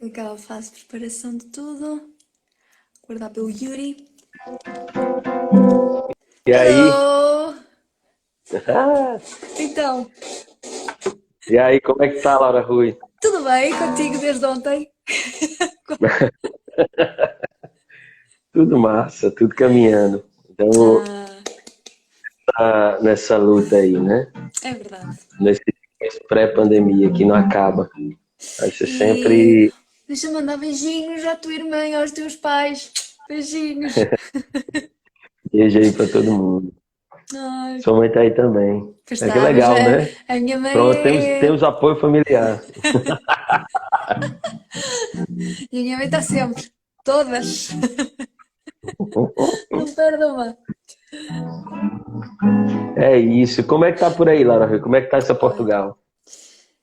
aquela fase de preparação de tudo. Guardar pelo Yuri. E aí? Hello! Ah, Então, e aí, como é que tá, Laura Rui? tudo bem contigo desde ontem? Tudo massa, tudo caminhando. Então, Ah, nessa luta aí, né? é verdade. Nesse pré-pandemia que não acaba. Vai ser E sempre. deixa-me mandar beijinhos à tua irmã e aos teus pais. Beijinhos. Beijo aí pra todo mundo. Ai, Sua mãe tá aí também. pois É que está, mas legal, né? a minha mãe Pronto, temos é. apoio familiar. E a minha mãe está sempre. Todas. Não perde uma. É isso. Como é que tá por aí, Laura Rui? Como é que tá essa Olha, Portugal?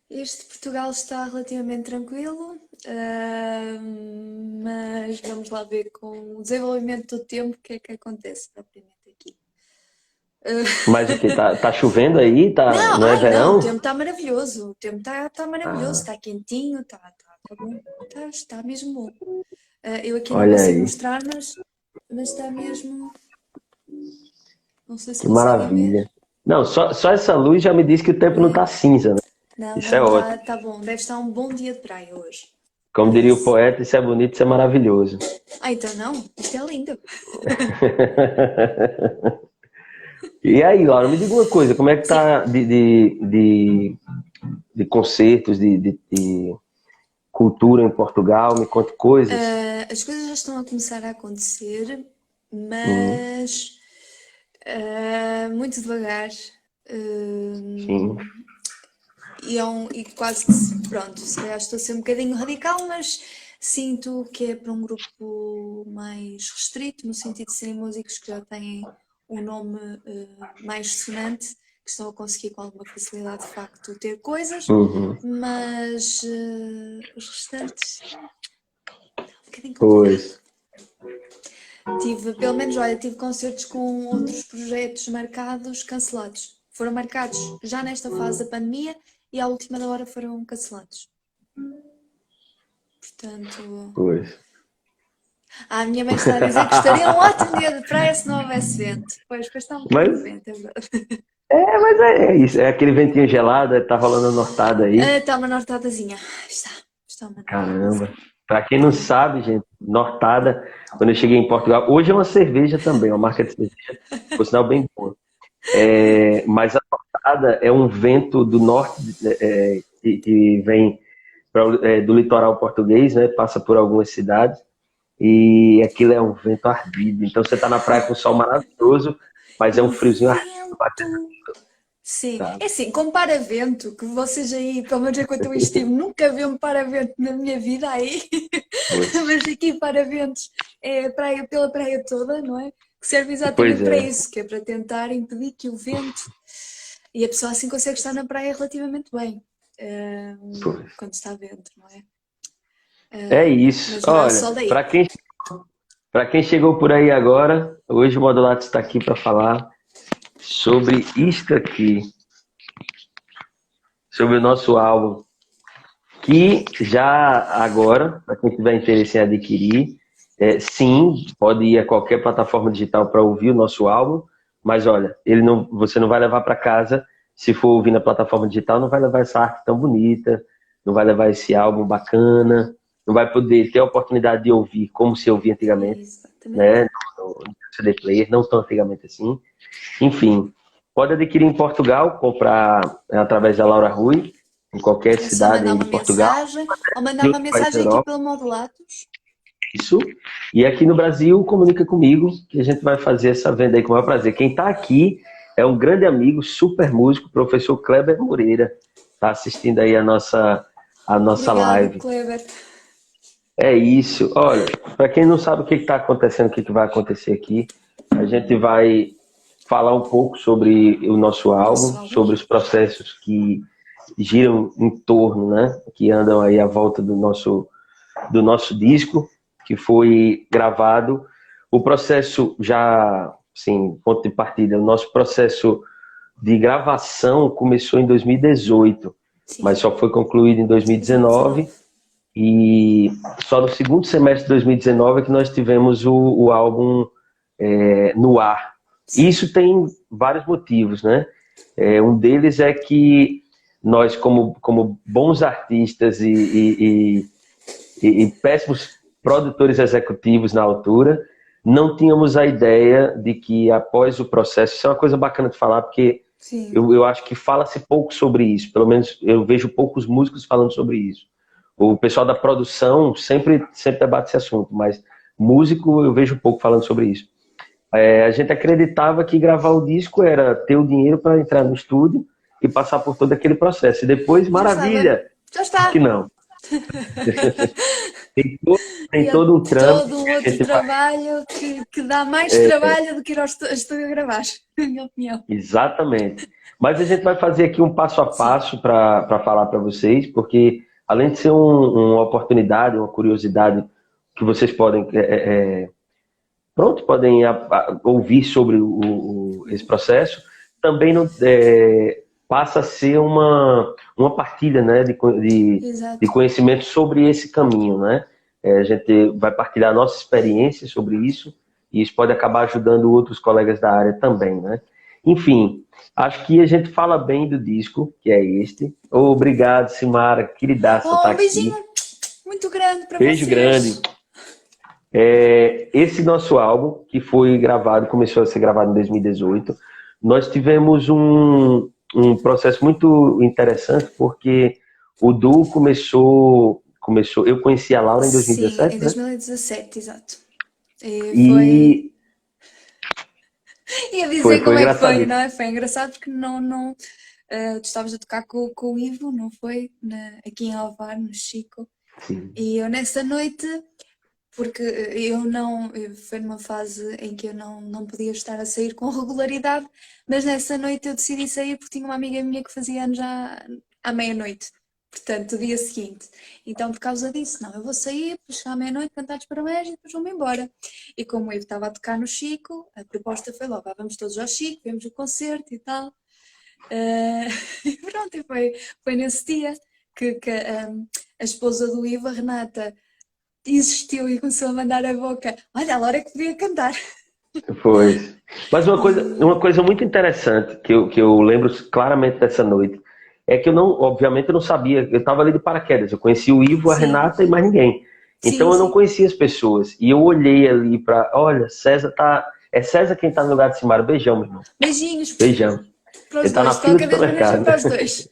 este Portugal está relativamente tranquilo, mas vamos lá ver com o desenvolvimento do tempo o que é que acontece propriamente aqui. Mas o que? Tá chovendo aí? Tá, Não, não é ai não, o verão? tempo está maravilhoso, o tempo está maravilhoso, Ah, está quentinho, está bom, está mesmo bom. Eu aqui não olha consigo aí. mostrar, mas está mesmo, não sei se Que conseguem ver. maravilha. Não, só essa luz já me diz que o tempo não Vê? tá cinza, né? Não, Isso é não, ótimo. está bom, deve estar um bom dia de praia hoje, Como por diria o isso. poeta, isso é bonito, isso é maravilhoso. Ah, então não, isto é lindo. E aí, Laura, me diga uma coisa, como é que Sim. tá de concertos, de cultura em Portugal? Me conte coisas. As coisas já estão a começar a acontecer, Hum, mas muito devagar. sim. Uh, e quase que, pronto, se calhar estou a ser um bocadinho radical, mas sinto que é para um grupo mais restrito, no sentido de serem músicos que já têm um nome mais sonante, que estão a conseguir com alguma facilidade de facto ter coisas, Uhum. mas os restantes, um bocadinho Pois. complicado. Tive, pelo menos, olha, tive concertos com outros projetos marcados, cancelados. Foram marcados já nesta fase da pandemia e à última da hora foram cancelados. Portanto, Pois. a minha mãe está a dizer que estaria um ótimo dia de praia se não houvesse vento. Pois está um bocadinho de Mas vento, é verdade. mas é isso, é aquele ventinho gelado, tá rolando nortada aí. Está uma nortadazinha. Está uma Caramba. nortadazinha. Pra quem não sabe, gente, nortada, quando eu cheguei em Portugal, hoje é uma cerveja também, uma marca de cerveja, por sinal bem boa. Mas a nortada é um vento do norte que vem do litoral português, né? Passa por algumas cidades e aquilo é um vento ardido. Então você está na praia com o sol maravilhoso, mas E é um o friozinho ardido batendo, vento. Sim, sabe? é assim, com paravento, que vocês aí, pelo menos enquanto eu estive, nunca vi um paravento na minha vida aí, Pois, mas aqui paraventos é a praia pela praia toda, não é? Que serve pois exatamente para é, isso, que é para tentar impedir que o vento e a pessoa assim consegue estar na praia relativamente bem, pois. quando está vento, não é? É isso. Mas não é o sol Olha, daí. para quem chegou por aí agora, hoje o Modulato está aqui para falar sobre isto aqui, sobre o nosso álbum, que já agora, para quem tiver interesse em adquirir, sim, pode ir a qualquer plataforma digital para ouvir o nosso álbum, mas olha, você não vai levar para casa, se for ouvir na plataforma digital, não vai levar essa arte tão bonita, não vai levar esse álbum bacana, não vai poder ter a oportunidade de ouvir como se ouvia antigamente, Exatamente. né, no CD player, não tão antigamente assim. Enfim, pode adquirir em Portugal, comprar através da Laura Rui, em qualquer É só cidade mandar aí uma de Portugal, mensagem ou mandar de uma outros países da mensagem aqui Europa, pelo Modulatos. isso. E aqui no Brasil, comunica comigo que a gente vai fazer essa venda aí com o maior prazer. Quem está aqui é um grande amigo, super músico, professor Kleber Moreira. Está assistindo aí a nossa Obrigada, live. Kleber. É isso. Olha, para quem não sabe o que está acontecendo, o que vai acontecer aqui, a gente vai falar um pouco sobre o nosso Nosso álbum, álbum. sobre os processos que giram em torno, né, que andam aí à volta do nosso disco, que foi gravado. O processo já, sim, ponto de partida, o nosso processo de gravação começou em 2018, mas Sim, só foi concluído em 2019 2019. e só no segundo semestre de 2019 é que nós tivemos o álbum no ar. Isso tem vários motivos, né? Um deles é que nós, como bons artistas e péssimos produtores executivos na altura, não tínhamos a ideia de que após o processo, isso é uma coisa bacana de falar, porque eu acho que fala-se pouco sobre isso, pelo menos eu vejo poucos músicos falando sobre isso. O pessoal da produção sempre debate esse assunto, mas músico eu vejo pouco falando sobre isso. A gente acreditava que gravar o disco era ter o dinheiro para entrar no estúdio e passar por todo aquele processo. E depois, maravilha! Já está! Que não. tem todo um trâmite. Todo um outro trabalho que dá mais trabalho do que ir ao estúdio gravar, na minha opinião. Exatamente. Mas a gente vai fazer aqui um passo a passo para falar para vocês, porque além de ser uma oportunidade, uma curiosidade que vocês podem podem ouvir sobre esse processo, também passa a ser uma partilha, né, de conhecimento sobre esse caminho, né? A gente vai partilhar a nossa experiência sobre isso e isso pode acabar ajudando outros colegas da área também, né? Enfim, acho que a gente fala bem do disco, que é este. Obrigado, Simara, queridaça, tá aqui. Um beijinho muito grande para vocês. Beijo grande. Esse nosso álbum, que foi gravado, começou a ser gravado em 2018, nós tivemos um processo muito interessante, porque o duo começou, eu conheci a Laura em 2017, em 2017, né? Exato. E ia dizer como é que foi, não é? Foi engraçado porque tu estavas a tocar com o Ivo, não foi? Aqui em Alvar, no Chico. Sim. E eu nessa noite, porque foi numa fase em que eu não podia estar a sair com regularidade, mas nessa noite eu decidi sair porque tinha uma amiga minha que fazia anos já à meia-noite, portanto, o dia seguinte. Então, por causa disso, eu vou sair, depois chegar à meia-noite, cantar os parabéns e depois vou-me embora. E como eu estava a tocar no Chico, a proposta foi logo, vamos todos ao Chico, vemos o concerto e tal. E pronto, e foi nesse dia que a esposa do Ivo, a Renata, existiu e começou a mandar a boca. Olha, a Laura é que podia cantar. Foi. Mas uma coisa muito interessante que eu lembro claramente dessa noite é que obviamente eu não sabia, eu estava ali de paraquedas, eu conhecia o Ivo, a Renata e mais ninguém. Então eu não conhecia as pessoas. E eu olhei ali olha, César é César quem está no lugar de Simara. Beijão, meu irmão. Beijinhos. Beijão. Para os dois, qualquer vez beijão para os dois.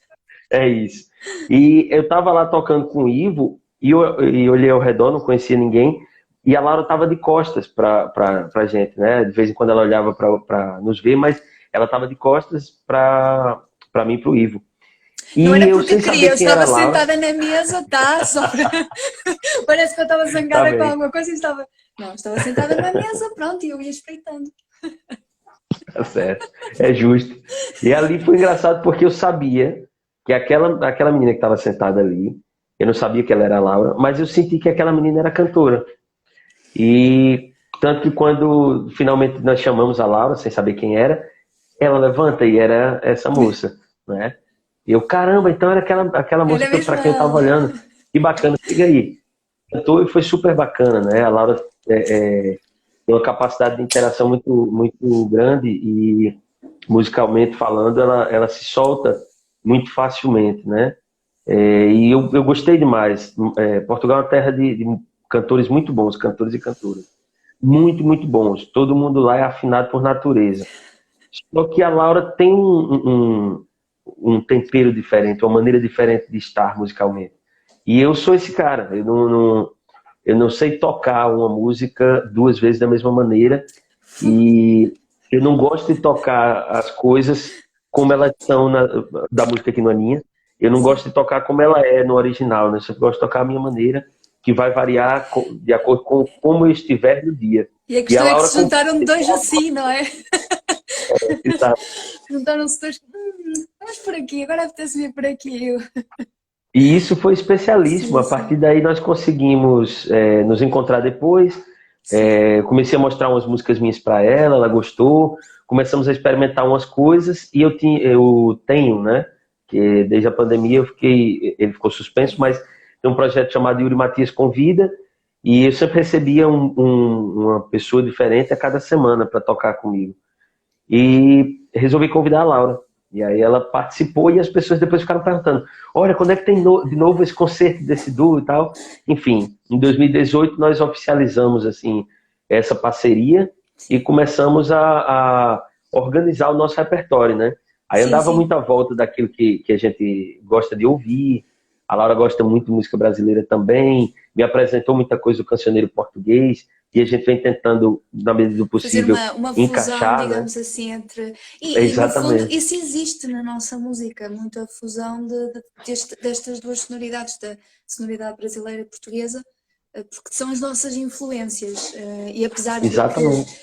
É isso. E eu estava lá tocando com o Ivo e olhei ao redor, não conhecia ninguém. E a Laura estava de costas para a gente, né? De vez em quando ela olhava para nos ver, mas ela estava de costas para mim e para o Ivo. E não era porque queria, eu estava sentada na mesa, tá? Parece que eu estava zangada com alguma coisa e estava sentada na mesa, pronto, e eu ia espreitando. Tá certo, é justo. E ali foi engraçado porque eu sabia que aquela menina que estava sentada ali, eu não sabia que ela era a Laura, mas eu senti que aquela menina era cantora. E tanto que quando finalmente nós chamamos a Laura, sem saber quem era, ela levanta e era essa moça, né? E eu, caramba, então era aquela moça para quem eu estava olhando. Que bacana, fica aí. Cantou e foi super bacana, né? A Laura tem uma capacidade de interação muito, muito grande e musicalmente falando, ela se solta muito facilmente, né? E eu gostei demais. Portugal é uma terra de cantores muito bons, cantores e cantoras. Muito, muito bons. Todo mundo lá é afinado por natureza. Só que a Laura tem um tempero diferente, uma maneira diferente de estar musicalmente. E eu sou esse cara. Eu não sei tocar uma música duas vezes da mesma maneira. E eu não gosto de tocar as coisas como elas são da música que não é minha. Eu não gosto de tocar como ela é no original, né? Eu sempre gosto de tocar a minha maneira, que vai variar de acordo com como eu estiver no dia. E a questão é que se juntaram dois assim, não é? Exato. Juntaram-se dois. Vamos por aqui, agora apetece vir por aqui. E isso foi especialíssimo. Sim. A partir daí nós conseguimos nos encontrar depois. Comecei a mostrar umas músicas minhas para ela, ela gostou. Começamos a experimentar umas coisas e eu tenho, né? Que desde a pandemia ele ficou suspenso, mas tem um projeto chamado Yuri Matias Convida, e eu sempre recebia uma pessoa diferente a cada semana para tocar comigo. E resolvi convidar a Laura. E aí ela participou e as pessoas depois ficaram perguntando: olha, quando é que tem de novo esse concerto desse duo e tal? Enfim, em 2018 nós oficializamos assim essa parceria e começamos a organizar o nosso repertório, né? Aí eu Sim, dava sim. muita volta daquilo que a gente gosta de ouvir. A Laura gosta muito de música brasileira também, me apresentou muita coisa do cancioneiro português e a gente vem tentando, na medida do Fazer possível, uma fusão, encaixar, né? digamos assim, entre. E, no fundo, Exatamente. isso existe na nossa música, muita fusão destas duas sonoridades, da sonoridade brasileira e portuguesa, porque são as nossas influências. E apesar de que, Exatamente.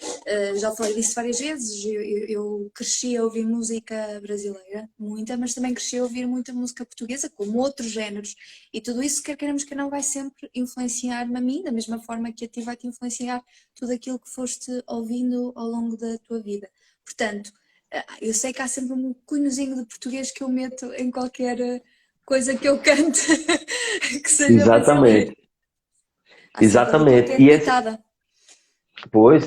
já falei disso várias vezes, eu cresci a ouvir música brasileira, muita, mas também cresci a ouvir muita música portuguesa, como outros géneros. E tudo isso, quer queiramos que não, vai sempre influenciar-me a mim, da mesma forma que a ti vai te influenciar tudo aquilo que foste ouvindo ao longo da tua vida. Portanto, eu sei que há sempre um cunhozinho de português que eu meto em qualquer coisa que eu cante que seja brasileiro. Exatamente. Há sempre a dupla Exatamente. autêntica pitada.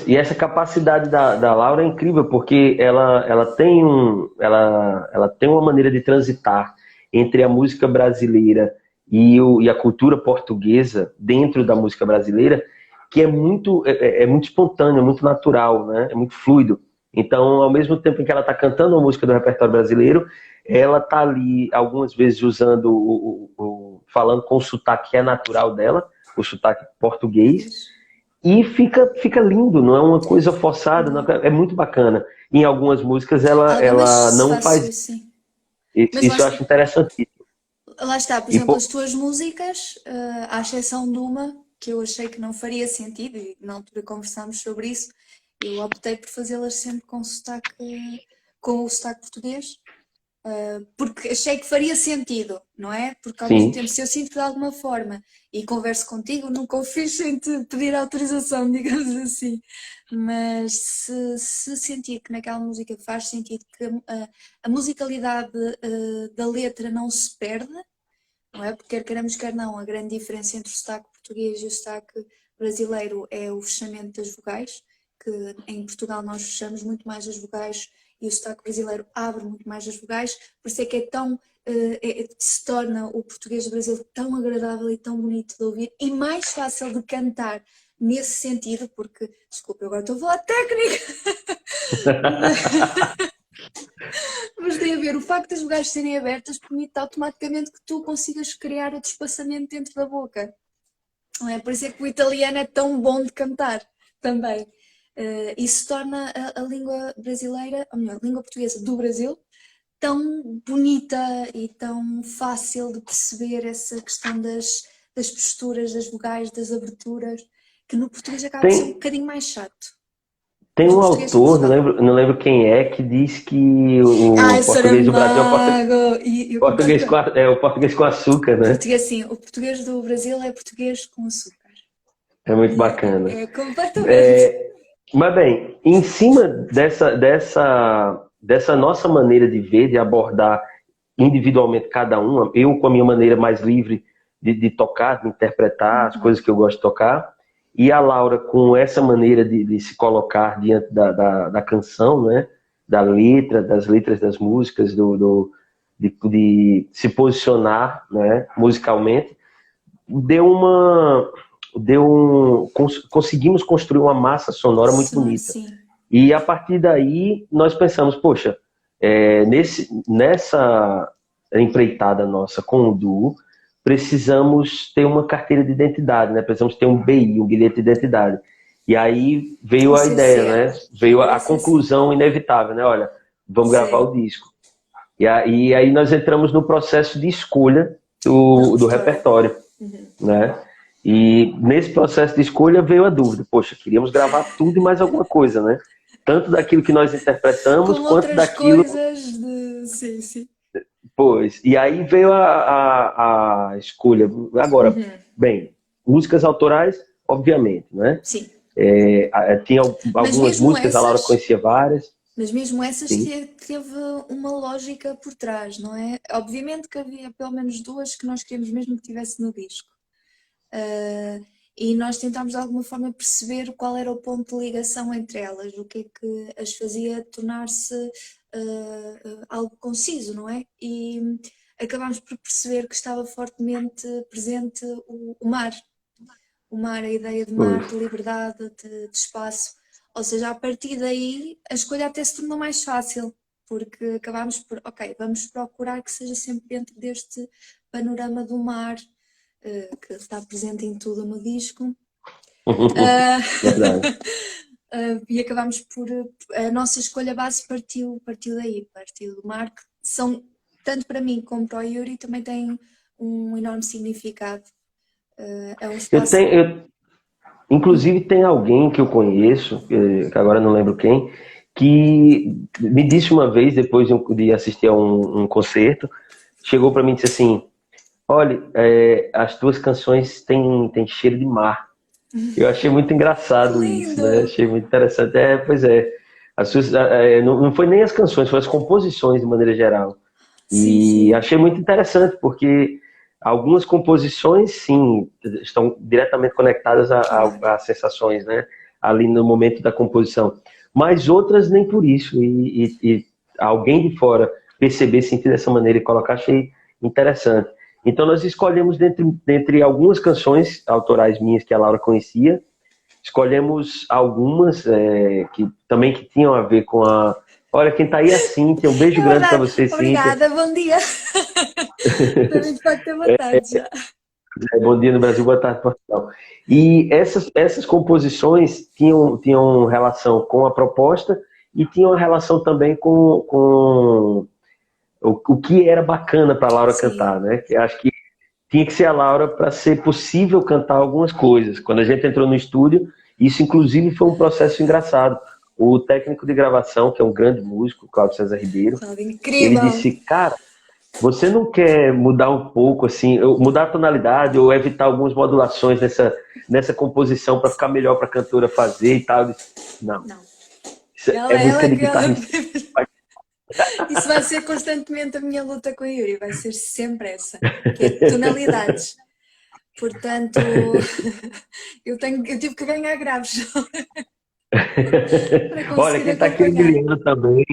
E essa capacidade da Laura é incrível, porque ela tem uma maneira de transitar entre a música brasileira e a cultura portuguesa dentro da música brasileira, que é muito espontâneo, é muito natural, né? É muito fluido. Então, ao mesmo tempo em que ela está cantando a música do repertório brasileiro, ela está ali, algumas vezes, usando falando com o sotaque que é natural dela, o sotaque português, e fica lindo, não é uma coisa forçada, é muito bacana. Em algumas músicas ela Algumas não faço faz isso, sim. Mas isso, eu acho interessante. lá está, por E, exemplo, pô, as tuas músicas, à exceção de uma que eu achei que não faria sentido, e na altura conversámos sobre isso, eu optei por fazê-las sempre com o sotaque português, porque achei que faria sentido, não é? Porque ao mesmo sim, tempo, se eu sinto de alguma forma e converso contigo, nunca o fiz sem te pedir autorização, digamos assim. Mas se sentir que naquela música faz sentido que a musicalidade da letra não se perde, não é? Porque quer queiramos, quer não, a grande diferença entre o sotaque português e o sotaque brasileiro é o fechamento das vogais, que em Portugal nós fechamos muito mais as vogais e o sotaque brasileiro abre muito mais as vogais, por isso é que se torna o português do Brasil tão agradável e tão bonito de ouvir e mais fácil de cantar nesse sentido, porque, desculpa, eu agora estou a falar técnica, mas tem a ver, o facto das vogais serem abertas permite automaticamente que tu consigas criar outro espaçamento dentro da boca. Não é? Por isso é que o italiano é tão bom de cantar também. Isso torna a língua brasileira, ou melhor, a língua portuguesa do Brasil, tão bonita e tão fácil de perceber essa questão das posturas, das vogais, das aberturas, que no português acaba por ser um tem, bocadinho mais chato. tem Mas o um português de autor, Portugal. não lembro quem é, que diz que o Ai, português do Brasil é Saramago! E eu concordo com ele. o português com açúcar, né? Português, sim, o português do Brasil é português com açúcar. É muito bacana. É completamente. É, mas bem, em cima dessa nossa maneira de ver, de abordar individualmente cada uma, eu com a minha maneira mais livre de tocar, de interpretar as coisas que eu gosto de tocar, e a Laura com essa maneira de se colocar diante da canção, né? Das letras das músicas, de se posicionar, né? Musicalmente, deu uma. Conseguimos construir uma massa sonora muito Sonoro, bonita. sim. E a partir daí nós pensamos, poxa, nessa empreitada nossa com o duo, precisamos ter uma carteira de identidade, né? Precisamos ter um BI, um bilhete de identidade. E aí veio Um a ideia, né? CC. Veio a BCC. conclusão inevitável, né? Olha, vamos gravar Sim. o disco. E aí nós entramos no processo de escolha Do do repertório. repertório, né? E nesse processo de escolha veio a dúvida, poxa, queríamos gravar tudo e mais alguma coisa, né? Tanto daquilo que nós interpretamos, Com quanto outras daquilo. coisas de. Sim, sim. Pois. E aí veio a escolha. Agora, bem, músicas autorais, obviamente, né? Sim. Tinha Mas algumas mesmo músicas, a Laura essas, conhecia várias. Mas mesmo essas sim. teve uma lógica por trás, não é? Obviamente que havia pelo menos duas que nós queríamos mesmo que tivesse no disco. E nós tentámos de alguma forma perceber qual era o ponto de ligação entre elas, o que é que as fazia tornar-se algo conciso, não é? E acabámos por perceber que estava fortemente presente o mar. O mar, a ideia de mar, Hum. de liberdade, de espaço. Ou seja, a partir daí a escolha até se tornou mais fácil, porque acabámos por, ok, vamos procurar que seja sempre dentro deste panorama do mar, que está presente em tudo no disco. Ah, Verdade. e acabámos por. A nossa escolha base partiu daí, partiu do mar, que são, tanto para mim como para o Yuri, também tem um enorme significado. É um Eu espaço. tenho, inclusive tem alguém que eu conheço, que agora não lembro quem, que me disse uma vez, depois de assistir a um concerto, chegou para mim e disse assim: olha, as tuas canções têm cheiro de mar. Eu achei muito Que engraçado isso, né? lindo! Achei muito interessante. Pois é. Não foi nem as canções, foram as composições de maneira geral. Sim, E sim. achei muito interessante, porque algumas composições, sim, estão diretamente conectadas Claro. a sensações, né? Ali no momento da composição. Mas outras nem por isso. E alguém de fora perceber, sentir dessa maneira e colocar, achei interessante. Então nós escolhemos dentre algumas canções autorais minhas que a Laura conhecia, escolhemos algumas que tinham a ver com a. Olha, quem tá aí é a Cíntia, um beijo É grande para verdade. você, Cíntia. Obrigada, bom dia. Também de facto é boa tarde já. Bom dia no Brasil, boa tarde, Portugal. E essas composições tinham relação com a proposta e tinham relação também com o que era bacana para a Laura Sim. cantar, né? Que acho que tinha que ser a Laura para ser possível cantar algumas coisas. Quando a gente entrou no estúdio, isso inclusive foi um processo engraçado. O técnico de gravação, que é um grande músico, Cláudio César Ribeiro, Cláudia, ele incrível. disse: cara, você não quer mudar um pouco, assim, mudar a tonalidade ou evitar algumas modulações nessa composição para ficar melhor para a cantora fazer e tal? Eu disse, não, Não. isso é música de Ela. guitarrista. Isso vai ser constantemente a minha luta com a Yuri, vai ser sempre essa, que é tonalidades. Portanto, eu tive que ganhar graves para Olha, conseguir quem está aqui é o acompanhar. Emiliano também.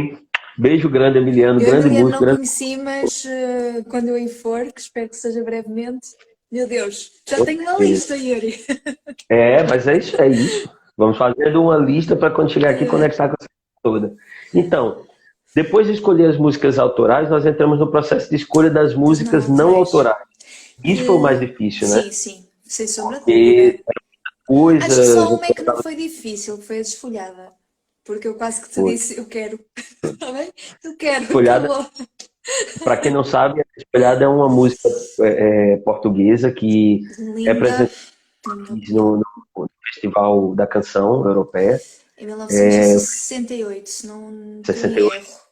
Beijo grande, Emiliano, Eu, grande Emiliano, músico, não grande. conheci, mas quando eu aí for, que espero que seja brevemente, meu Deus, já tenho uma lista, Yuri. Mas é isso, é isso. Vamos fazendo uma lista para quando chegar aqui conectar com essa toda. Então, depois de escolher as músicas autorais, nós entramos no processo de escolha das Das não músicas não autorais. autorais. Isso foi o mais difícil, né? Sim, sim, sem sombra de E dúvida. Acho que coisas, só uma é que não foi difícil, que foi a desfolhada. Porque eu quase que te foi. disse, eu quero. Está bem? Eu quero, Espolhada, acabou. para quem não sabe, a Espolhada é uma música portuguesa que é Linda, presente na minha opinião. no Festival da Canção Europeia, Em 1968, se não estou em 68. erro.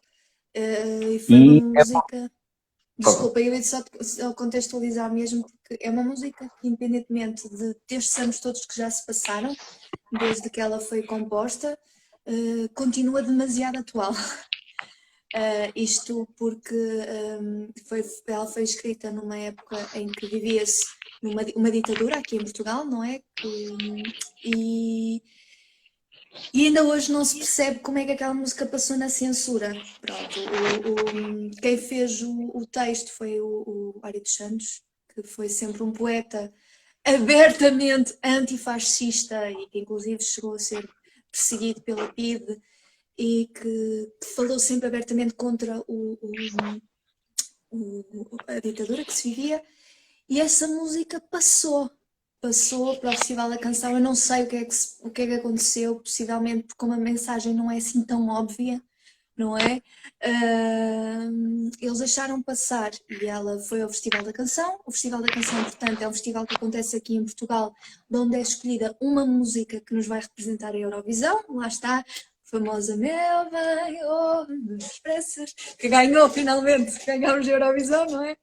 E foi uma E música. Desculpa, eu ia só contextualizar mesmo, porque é uma música que, independentemente destes anos todos que já se passaram, desde que ela foi composta, continua demasiado atual. Isto porque ela foi escrita numa época em que vivia-se uma ditadura aqui em Portugal, não é? E, e ainda hoje não se percebe como é que aquela música passou na censura. Pronto, quem fez o texto foi o Mário dos Santos, que foi sempre um poeta abertamente antifascista e que inclusive chegou a ser perseguido pela PIDE e que falou sempre abertamente contra a ditadura que se vivia. E essa música passou para o Festival da Canção. Eu não sei o que é que aconteceu, possivelmente porque uma mensagem não é assim tão óbvia, não é? Eles deixaram passar e ela foi ao Festival da Canção. O Festival da Canção, portanto, é um festival que acontece aqui em Portugal, de onde é escolhida uma música que nos vai representar a Eurovisão. Lá está, famosa Meu bem, oh, expressas, que ganhou finalmente, ganhámos a Eurovisão, não é?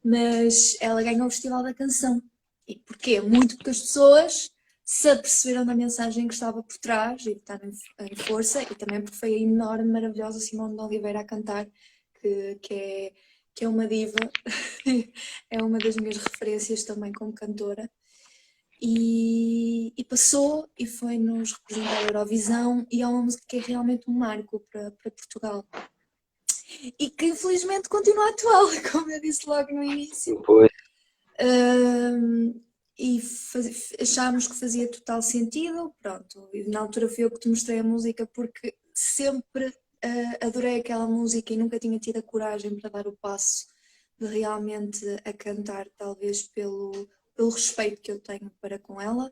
Mas ela ganhou o Festival da Canção. E porquê? Muito porque as pessoas se aperceberam da mensagem que estava por trás e está em força, e também porque foi a enorme, maravilhosa Simone de Oliveira a cantar, que é uma diva, é uma das minhas referências também como cantora. E passou e foi-nos representar a Eurovisão, e é uma música que é realmente um marco para Portugal. E que infelizmente continua atual, como eu disse logo no início. Pois. E achámos que fazia total sentido, pronto. E na altura fui eu que te mostrei a música, porque sempre adorei aquela música e nunca tinha tido a coragem para dar o passo de realmente a cantar, talvez pelo respeito que eu tenho para com ela.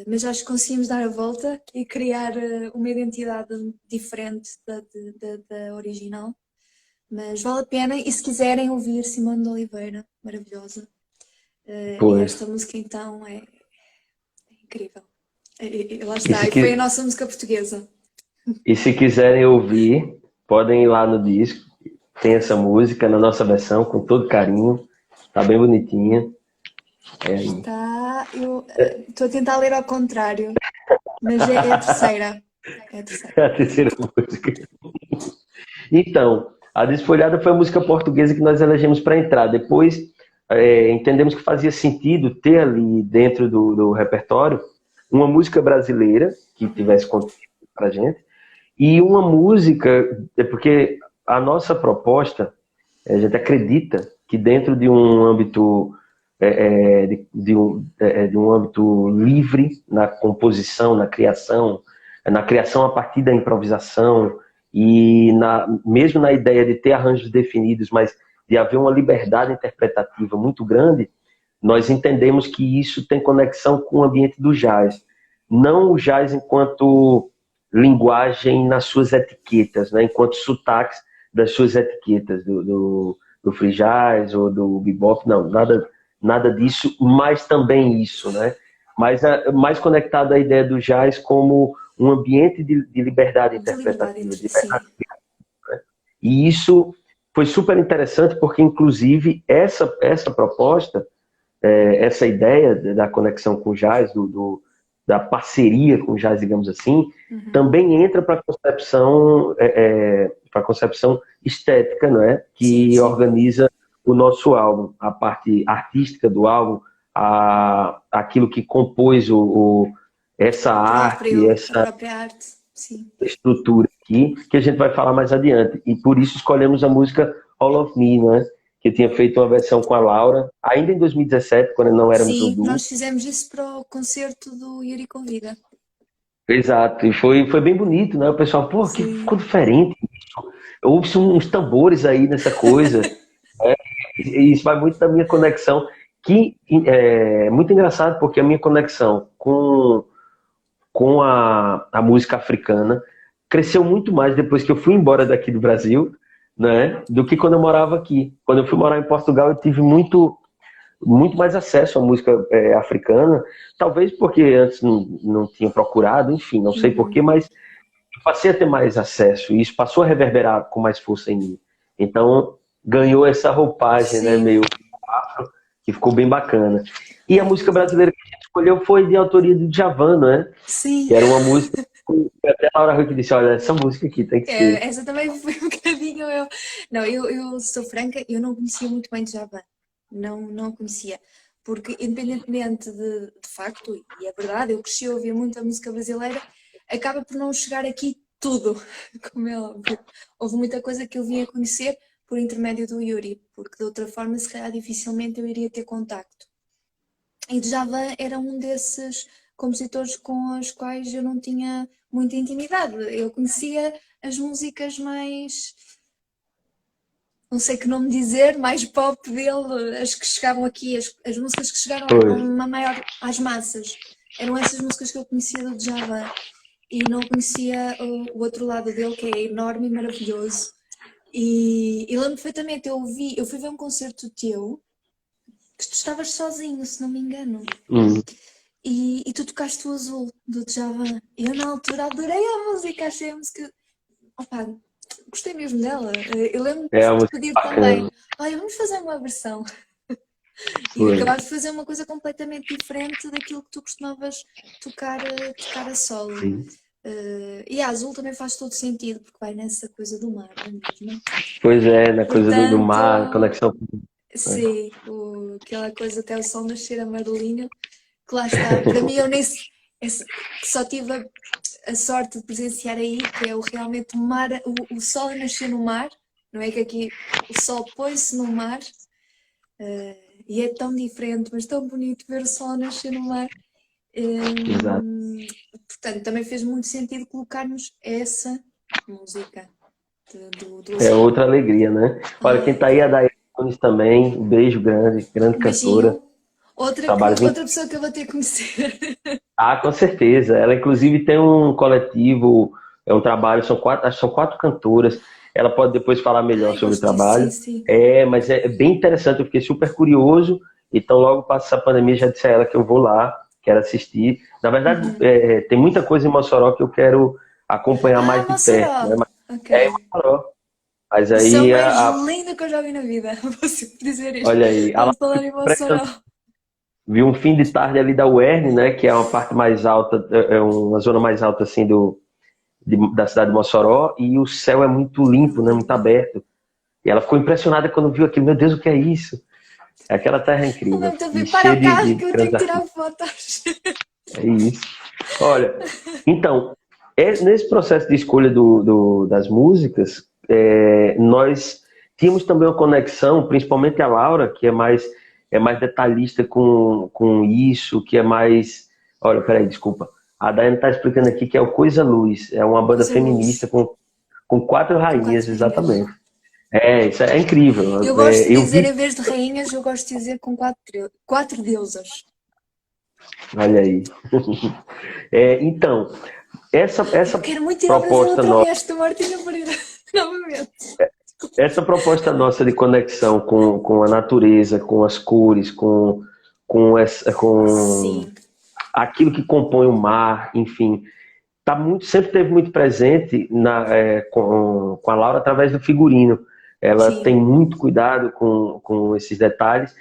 Mas acho que conseguimos dar a volta e criar uma identidade diferente da original. Mas vale a pena, e se quiserem ouvir Simone de Oliveira, maravilhosa. E esta música então é incrível. E lá está, e foi a nossa música portuguesa. E se quiserem ouvir, podem ir lá no disco. Tem essa música na nossa versão, com todo carinho. Tá bem bonitinha. Está. Eu estou a tentar ler ao contrário, mas é a terceira. É a terceira. É a terceira música. Então, a Desfolhada foi a música portuguesa que nós elegemos para entrar. Depois, entendemos que fazia sentido ter ali dentro do repertório uma música brasileira que tivesse conteúdo para a gente e uma música, porque a nossa proposta, a gente acredita que dentro de um âmbito de um âmbito livre na composição, na criação a partir da improvisação e mesmo na ideia de ter arranjos definidos, mas de haver uma liberdade interpretativa muito grande, nós entendemos que isso tem conexão com o ambiente do jazz. Não o jazz enquanto linguagem nas suas etiquetas, né? Enquanto sotaques das suas etiquetas, do free jazz ou do bebop, não, nada disso, mas também isso, né? Mas mais conectado à ideia do jazz como um ambiente de liberdade interpretativa. Né? E isso foi super interessante porque, inclusive, essa proposta, essa ideia da conexão com o jazz, da parceria com o jazz, digamos assim, também entra para a concepção estética, não é? Que organiza o nosso álbum, a parte artística do álbum, aquilo que compôs essa arte, essa própria arte. Sim. estrutura aqui, que a gente vai falar mais adiante. E por isso escolhemos a música All of Me, né? Que eu tinha feito uma versão com a Laura, ainda em 2017, quando não éramos um duo. Sim, nós fizemos isso para o concerto do Yuri Convida. Exato, e foi bem bonito, né? O pessoal, pô, que ficou diferente. Houve uns tambores aí nessa coisa. E isso vai muito da minha conexão, que é muito engraçado, porque a minha conexão com a música africana cresceu muito mais depois que eu fui embora daqui do Brasil, né, do que quando eu morava aqui. Quando eu fui morar em Portugal, eu tive muito mais acesso à música africana, talvez porque antes não tinha procurado, enfim, não sei porquê, mas eu passei a ter mais acesso e isso passou a reverberar com mais força em mim. Então, ganhou essa roupagem, né, meio afro, que ficou bem bacana. E a música brasileira que a gente escolheu foi de autoria do Djavan, né? Sim. Que era uma música que até a Laura Huck disse, olha, essa música aqui tem que ser. Essa também foi um bocadinho eu. Não, eu sou franca, eu não conhecia muito bem Djavan. Não conhecia. Porque independentemente de facto, e é verdade, eu cresci a ouvir muita música brasileira, acaba por não chegar aqui tudo, como é óbvio. Houve muita coisa que eu vim a conhecer por intermédio do Yuri, porque de outra forma, se calhar, dificilmente eu iria ter contacto. E Djavan era um desses compositores com os quais eu não tinha muita intimidade. Eu conhecia as músicas mais, não sei que nome dizer, mais pop dele, as que chegavam aqui, as músicas que chegaram às massas. Eram essas músicas que eu conhecia do Djavan. E não conhecia o outro lado dele, que é enorme e maravilhoso. E lembro perfeitamente, eu fui ver um concerto teu, que tu estavas sozinho, se não me engano. E tu tocaste o Azul, do Djavan. Eu na altura adorei a música, achei a música... Opa, gostei mesmo dela. Eu lembro de pedir também, olha, vamos fazer uma versão. E Foi. acabaste de fazer uma coisa completamente diferente daquilo que tu costumavas tocar a solo. Sim. E a Azul também faz todo sentido, porque vai nessa coisa do mar, não é mesmo? Pois é, na coisa do Portanto, mar, conexão. É. sim, aquela coisa até o sol nascer amarelinho, que lá está. Para mim, eu nem que só tive a sorte de presenciar aí, que é realmente o mar, o sol a nascer no mar, não é que aqui o sol põe-se no mar, e é tão diferente, mas tão bonito ver o sol a nascer no mar. Exato. Portanto, também fez muito sentido colocarmos essa música do É Azul. outra alegria, né? Olha, quem Ai, tá aí é a Daiane Nunes também, um beijo grande, grande um cantora, beijinho. Outra, trabalhos outra pessoa que eu vou ter que conhecer. Ah, com certeza. Ela, inclusive, tem um coletivo, é um trabalho, são quatro, acho que são quatro cantoras. Ela pode depois falar melhor Ai, sobre o gosto disso, sim, trabalho. sim. Mas é bem interessante, eu fiquei super curioso. Então, logo passa essa pandemia, já disse a ela que eu vou lá, quero assistir. Na verdade, Uhum. tem muita coisa em Mossoró que eu quero acompanhar Ah, mais de perto, né? Mossoró. Mas Ok. é em Mossoró. Mas O céu aí, mais lindo que eu já vi na vida. Vou sempre dizer isto. olha aí, Quando falar em Mossoró. vi um fim de tarde ali da UERN, né? Que é uma parte mais alta, é uma zona mais alta assim da cidade de Mossoró, e o céu é muito Que limpo, né, muito lindo. aberto. E ela ficou impressionada quando viu aquilo. Meu Deus, o que é isso? É aquela terra Eu incrível lembro-te a e ver para cheia o carro de que eu tenho que grandes tirar artistas. fotos. É isso. Olha, então, nesse processo de escolha das músicas, nós tínhamos também uma conexão, principalmente a Laura, que é mais detalhista com isso, que é mais. Olha, peraí, desculpa. A Daiane está explicando aqui que é o Coisa Luz, é uma banda Coisa feminista luz. com quatro Com rainhas, quatro rainhas. exatamente. Isso é incrível. Eu gosto de Eu dizer, vi, em vez de rainhas, eu gosto de dizer com quatro deusas. olha aí. Então, Eu essa quero muito ir ao Brasil proposta outra nossa, vez, estou Martina Pereira. Novamente. essa proposta nossa de conexão com a natureza, com as cores, com Sim, aquilo que compõe o mar, enfim, sempre teve muito presente com a Laura através do figurino. Ela tem sim, muito cuidado com esses detalhes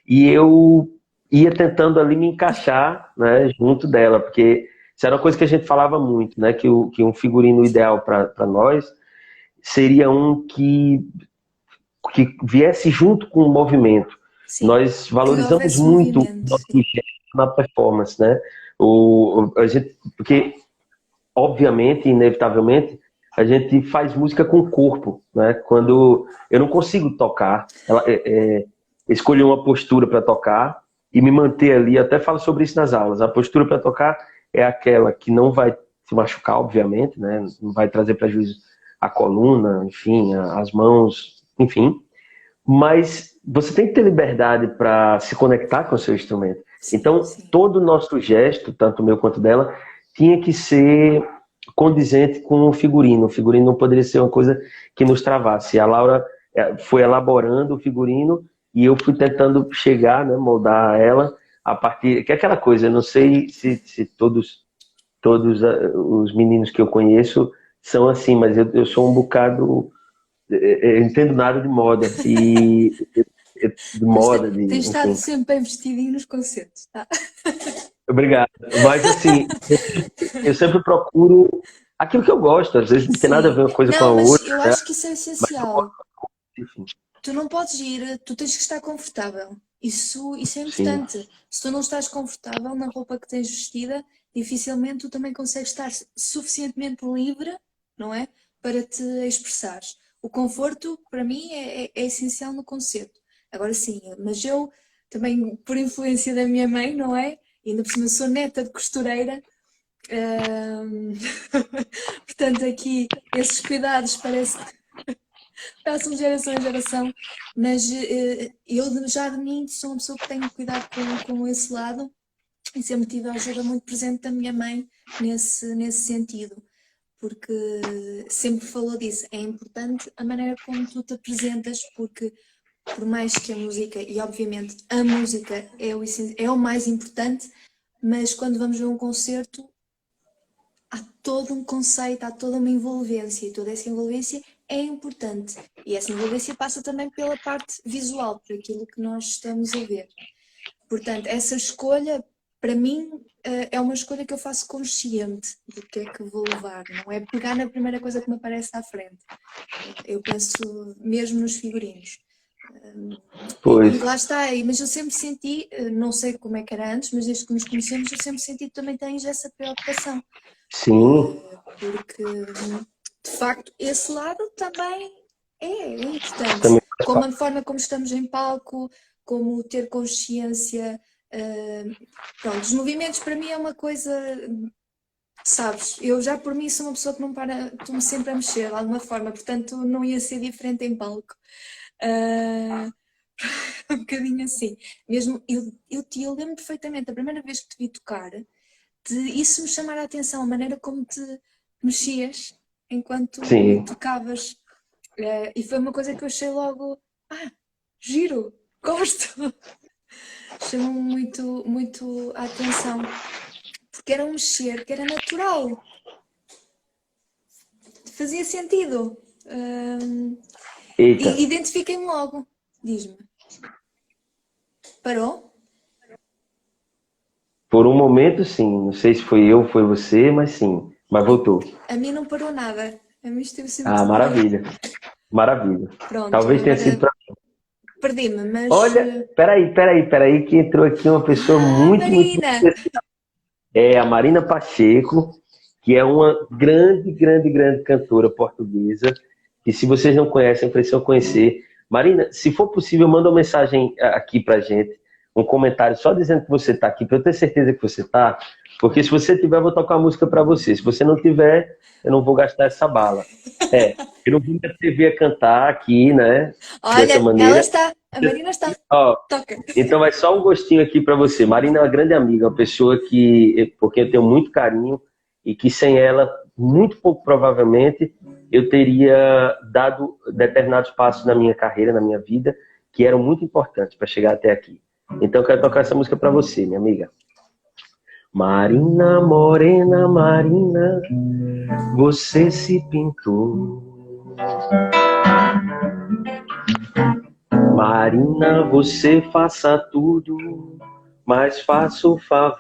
e eu ia tentando ali me encaixar, né, junto dela, porque isso era uma coisa que a gente falava muito, né, que um figurino ideal para nós seria um que viesse junto com o movimento. sim. Nós Que valorizamos houvesse muito o movimento, nosso sim. gesto na performance, né? Porque obviamente, inevitavelmente, a gente faz música com o corpo, né? Quando eu não consigo tocar, escolher uma postura para tocar e me manter ali, eu até falo sobre isso nas aulas. A postura para tocar é aquela que não vai se machucar, obviamente, né? Não vai trazer prejuízo à coluna, enfim, às mãos, enfim. Mas você tem que ter liberdade para se conectar com o seu instrumento. Sim, Então, sim. todo o nosso gesto, tanto o meu quanto dela, tinha que ser condizente com o figurino. O figurino não poderia ser uma coisa que nos travasse. A Laura foi elaborando o figurino e eu fui tentando chegar, né, moldar ela a partir. Que é aquela coisa, eu não sei se todos os meninos que eu conheço são assim, mas eu sou um bocado. Eu entendo nada de moda de Mas moda, tem estado enfim. sempre bem vestidinho nos concertos, tá? Obrigado. Mas assim, eu sempre procuro aquilo que eu gosto. Às vezes não tem nada a ver Sim. uma coisa com a Não, mas outra, eu né? acho que isso é Mas eu essencial. gosto, enfim. Tu não podes ir, tu tens que estar confortável. Isso é Sim, importante. Se tu não estás confortável na roupa que tens vestida, dificilmente tu também consegues estar suficientemente livre, não é? Para te expressares. O conforto, para mim, é essencial no concerto. Agora sim, mas eu também, por influência da minha mãe, não é? E ainda por cima sou neta de costureira. hum, Portanto, aqui esses cuidados parece que passam de geração em geração, mas eu já de mim sou uma pessoa que tenho cuidado com esse lado e sempre tive a ajuda muito presente da minha mãe nesse sentido, porque sempre falou disso. É importante a maneira como tu te apresentas, porque por mais que a música, e obviamente a música é o mais importante, mas quando vamos ver um concerto, há todo um conceito, há toda uma envolvência, e toda essa envolvência é importante. E essa envolvência passa também pela parte visual, por aquilo que nós estamos a ver. Portanto, essa escolha, para mim, é uma escolha que eu faço consciente do que é que vou levar. Não é pegar na primeira coisa que me aparece à frente. Eu penso mesmo nos figurinos. Pois, E lá está, mas eu sempre senti, não sei como é que era antes, mas desde que nos conhecemos eu sempre senti que também tens essa preocupação. sim, Porque, de facto, esse lado também é importante. também Como a forma como estamos em palco, como ter consciência. Pronto, os movimentos para mim é uma coisa, sabes, eu já por mim sou uma pessoa que não para, estou-me sempre a mexer de alguma forma, portanto não ia ser diferente em palco. Uh, um bocadinho assim. Mesmo, eu lembro perfeitamente, a primeira vez que te vi tocar, de isso me chamar a atenção, a maneira como te mexias enquanto sim. tocavas. E foi uma coisa que eu achei logo, giro, gosto. Chamou-me muito, muito a atenção. Porque era um mexer que era natural. Fazia sentido. Eita, E identifiquei-me logo. Diz-me. Parou? por um momento sim, não sei se foi eu, foi você, mas sim, mas voltou. A mim não parou nada. A mim esteve sempre Ah, tudo bem. maravilha, maravilha. Pronto, Talvez tenha sido agora pra... perdi-me, mas. Olha, peraí, que entrou aqui uma pessoa muito Marina! especial. É a Marina Pacheco, que é uma grande cantora portuguesa, e se vocês não conhecem, precisam conhecer. Marina, se for possível, manda uma mensagem aqui pra gente, um comentário só dizendo que você está aqui, para eu ter certeza que você está, porque se você tiver, eu vou tocar a música para você. Se você não tiver, eu não vou gastar essa bala. Eu não vim na TV a cantar aqui, né, dessa Olha, ela maneira. está. A Marina está. Ó, Toca. então vai só um gostinho aqui para você. Marina é uma grande amiga, uma pessoa que, porque eu tenho muito carinho e que sem ela, muito pouco provavelmente, eu teria dado determinados passos na minha carreira, na minha vida, que eram muito importantes para chegar até aqui. Então eu quero tocar essa música para você, minha amiga. Marina, morena, Marina, você se pintou. Marina, você faça tudo, mas faça o favor.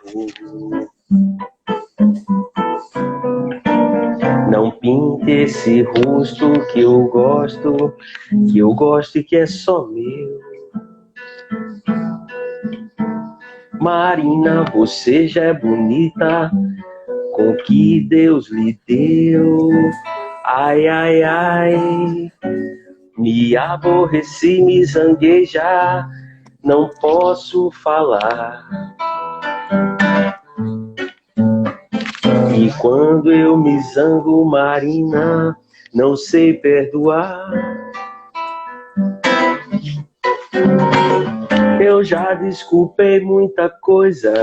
Não pinte esse rosto que eu gosto e que é só meu. Marina, você já é bonita com o que Deus lhe deu. Ai, ai, ai, me aborreci, me zanguei já, não posso falar. E quando eu me zango, Marina, não sei perdoar. Eu já desculpei muita coisa,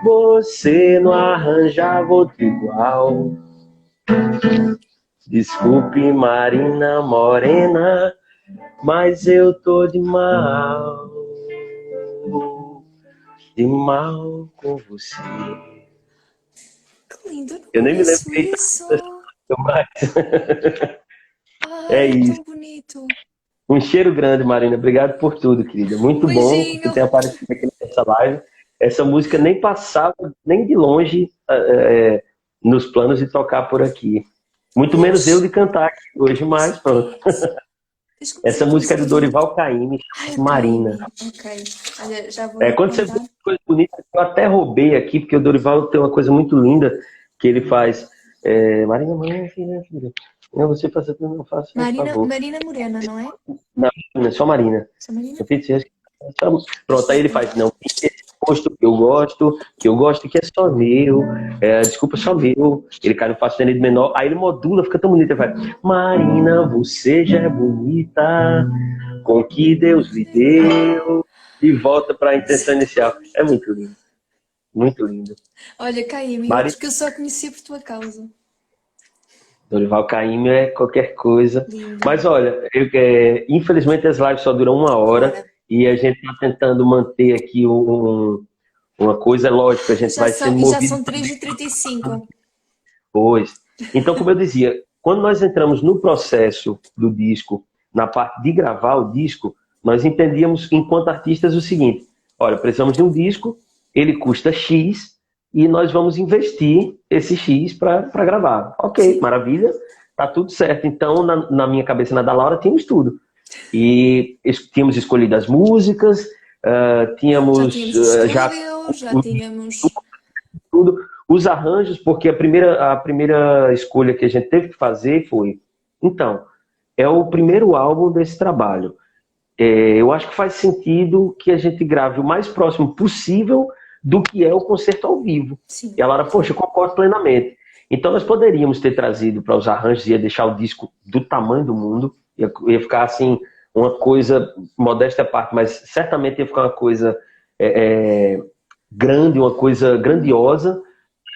você não arranjava outro igual. Desculpe, Marina Morena, mas eu tô de mal com você. Que lindo, eu não Eu nem me lembro conheço quem isso. mais. É Ai, é isso. tão bonito. Um cheiro grande, Marina. Obrigado por tudo, querida. Um Muito bom que beijinho. tenha aparecido aqui nessa live. Essa música nem passava, nem de longe, nos planos de tocar por aqui. Muito menos eu Temos. de cantar aqui hoje, mas pronto. Tens que me Essa dizer a tua música é do sigla. Dorival Caymmi, Ai, chama-se ok. Marina. Ok. Olha, já vou Quando você apontar. vê coisa bonita, eu até roubei aqui, porque o Dorival tem uma coisa muito linda que ele faz. Marina, Marina, filha. Não, você faça tudo, não faça, por Marina, favor. Marina Morena, não é? Não, só Marina. Sou Marina? Eu fiz, pronto, Deixa-me aí ele faz, apontar. não, esse gosto que eu gosto e que é só meu, desculpa, só meu. Ele cai no Fá sustenido menor, aí ele modula, fica tão bonito, ele faz, Marina, você já é bonita, com o que Deus lhe deu, e volta para a intenção inicial. É muito lindo, muito lindo. Olha, Caíme, Marina, outros que eu só conhecia por tua causa. Dorival Caymmi é qualquer coisa. Lindo. Mas olha, infelizmente as lives só duram uma hora Bora. e a gente está tentando manter aqui uma coisa, lógico, a gente vai sendo Já movido são 3h35. depois. Então, como eu dizia, quando nós entramos no processo do disco, na parte de gravar o disco, nós entendíamos, enquanto artistas, o seguinte: olha, precisamos de um disco, ele custa X, e nós vamos investir esse X para gravar. Ok, Sim. maravilha, tá tudo certo. Então, na minha cabeça, na da Laura, tínhamos tudo. E tínhamos escolhido as músicas, Já tínhamos tínhamos já estúdio, já tínhamos. tudo, os arranjos, porque a primeira escolha que a gente teve que fazer foi, então, é o primeiro álbum desse trabalho. Eu acho que faz sentido que a gente grave o mais próximo possível do que é o concerto ao vivo. Sim. E a Laura, poxa, eu concordo plenamente. Então nós poderíamos ter trazido para os arranjos, ia deixar o disco do tamanho do mundo, ia ficar assim, uma coisa, modesta à parte, mas certamente ia ficar uma coisa grande, uma coisa grandiosa,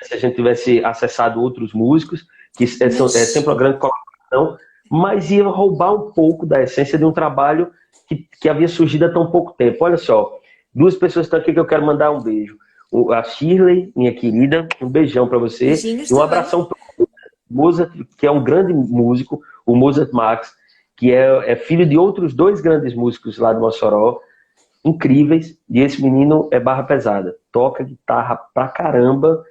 se a gente tivesse acessado outros músicos, que é sempre uma grande colaboração, mas ia roubar um pouco da essência de um trabalho que havia surgido há tão pouco tempo. Olha só, duas pessoas estão aqui que eu quero mandar um beijo. A Shirley, minha querida, um beijão para você. Beijinhos E um também. abração para o Mozart, que é um grande músico, o Mozart Max, que é filho de outros dois grandes músicos lá de Mossoró, incríveis, e esse menino é barra pesada. Toca guitarra pra caramba,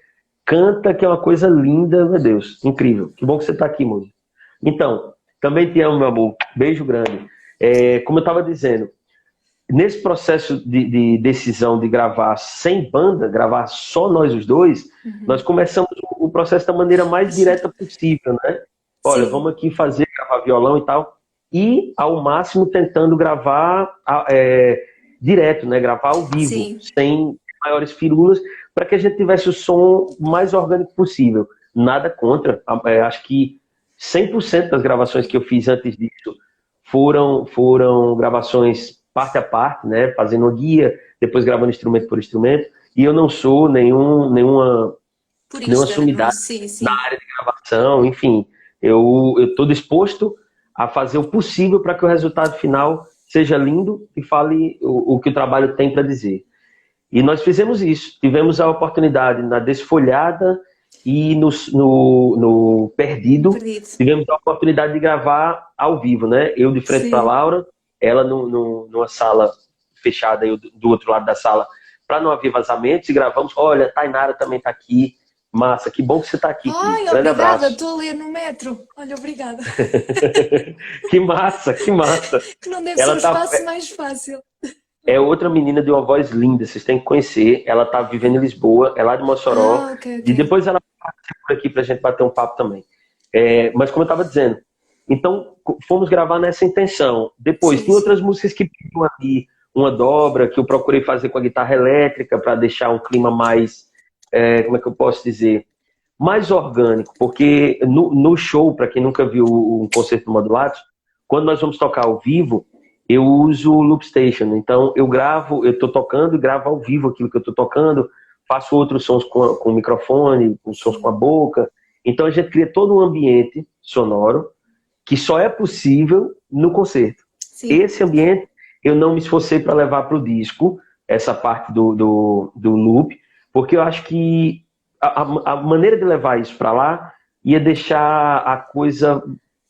canta, que é uma coisa linda, meu Deus, incrível. Que bom que você está aqui, Mozart. Então, também te amo, meu amor. Beijo grande. Como eu estava dizendo, nesse processo de decisão de gravar sem banda, gravar só nós os dois, nós começamos o processo da maneira mais direta possível, né? Olha, Sim. vamos aqui gravar violão e tal, e ao máximo tentando gravar direto, né? Gravar ao vivo, Sim. sem maiores firulas, para que a gente tivesse o som mais orgânico possível. Nada contra, acho que 100% das gravações que eu fiz antes disso foram gravações parte a parte, né? Fazendo uma guia, depois gravando instrumento por instrumento, e eu não sou nenhuma Purista, sumidade sim, sim. na área de gravação, enfim, eu estou disposto a fazer o possível para que o resultado final seja lindo e fale o que o trabalho tem para dizer. E nós fizemos isso, tivemos a oportunidade na Desfolhada e no Perdido, tivemos a oportunidade de gravar ao vivo, né? Eu de frente para a Laura, ela numa sala fechada, eu do outro lado da sala, para não haver vazamentos, e gravamos. Olha, Tainara também está aqui. Massa, que bom que você está aqui. Ai, grande obrigada, abraço. estou a ler no metro. Olha, obrigada. Que massa, que massa. Que não deve ser o espaço mais fácil. É outra menina de uma voz linda, vocês têm que conhecer. Ela está vivendo em Lisboa, é lá de Mossoró. Okay. E depois ela participa por aqui para a gente bater um papo também. Mas como eu estava dizendo, então fomos gravar nessa intenção. Depois, tem outras músicas que pediam ali uma dobra, que eu procurei fazer com a guitarra elétrica para deixar um clima mais, como é que eu posso dizer, mais orgânico. Porque no show, para quem nunca viu um concerto do Modulatos, quando nós vamos tocar ao vivo, eu uso o Loop Station. Então eu estou tocando e gravo ao vivo aquilo que eu estou tocando, faço outros sons com o microfone, com sons com a boca. Então a gente cria todo um ambiente sonoro que só é possível no concerto. Sim. Esse ambiente eu não me esforcei para levar para o disco, essa parte do loop, porque eu acho que a maneira de levar isso para lá ia deixar a coisa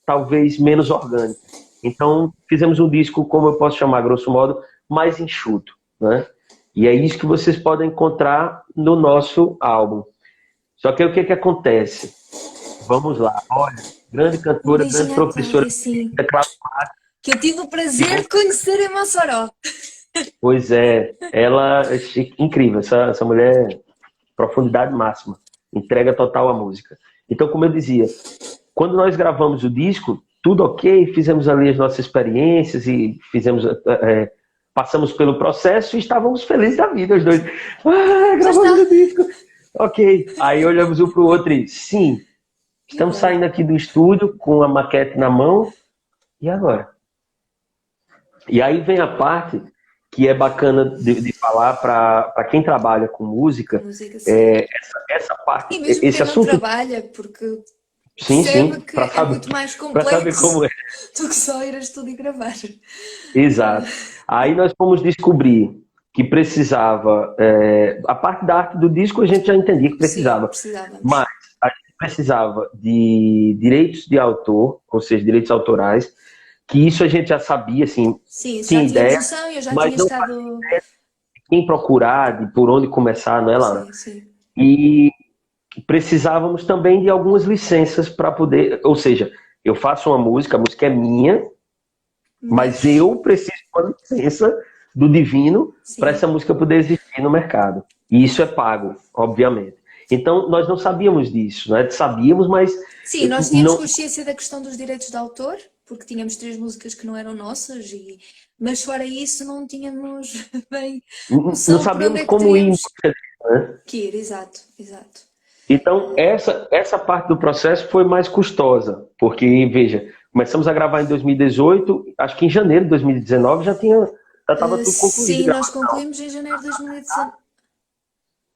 talvez menos orgânica. Então fizemos um disco, como eu posso chamar, grosso modo, mais enxuto, né? E é isso que vocês podem encontrar no nosso álbum. Só que aí o que acontece? Vamos lá, olha, grande cantora, grande professora. Que eu tive o prazer de conhecer em Mossoró. Pois é, ela é incrível, essa mulher, profundidade máxima, entrega total à música. Então, como eu dizia, quando nós gravamos o disco, tudo ok, fizemos ali as nossas experiências e passamos pelo processo e estávamos felizes da vida, os dois. Gravamos o disco. Ok, aí olhamos um para o outro e sim, estamos saindo aqui do estúdio com a maquete na mão, e agora? E aí vem a parte que é bacana de falar para quem trabalha com música, essa parte, e mesmo esse quem assunto. não trabalha, porque sim, que é muito mais complexo como é. do que só ir a estúdio e gravar. Exato. Aí nós fomos descobrir que precisava, a parte da arte do disco a gente já entendia que precisava, mas a gente precisava de direitos de autor, ou seja, direitos autorais, que isso a gente já sabia, assim, Sim, tinha já tínhamos ideia, noção e eu já mas tinha não sabia estado. quem procurar, de por onde começar, não é, Laura? Sim, sim. E precisávamos também de algumas licenças para poder, ou seja, eu faço uma música, a música é minha, mas eu preciso de uma licença do divino para essa Sim. música poder existir no mercado. E isso é pago, obviamente. Então, nós não sabíamos disso, né? Sabíamos, mas Sim, nós tínhamos não, consciência da questão dos direitos de autor, porque tínhamos três músicas que não eram nossas, mas fora isso não tínhamos bem não noção por onde sabíamos é que como ir, teríamos né? que ir. Exato, exato. Então, essa parte do processo foi mais custosa, porque, veja, começamos a gravar em 2018, acho que em janeiro de 2019 já estava tudo concluído. Sim, nós concluímos em janeiro de 2019.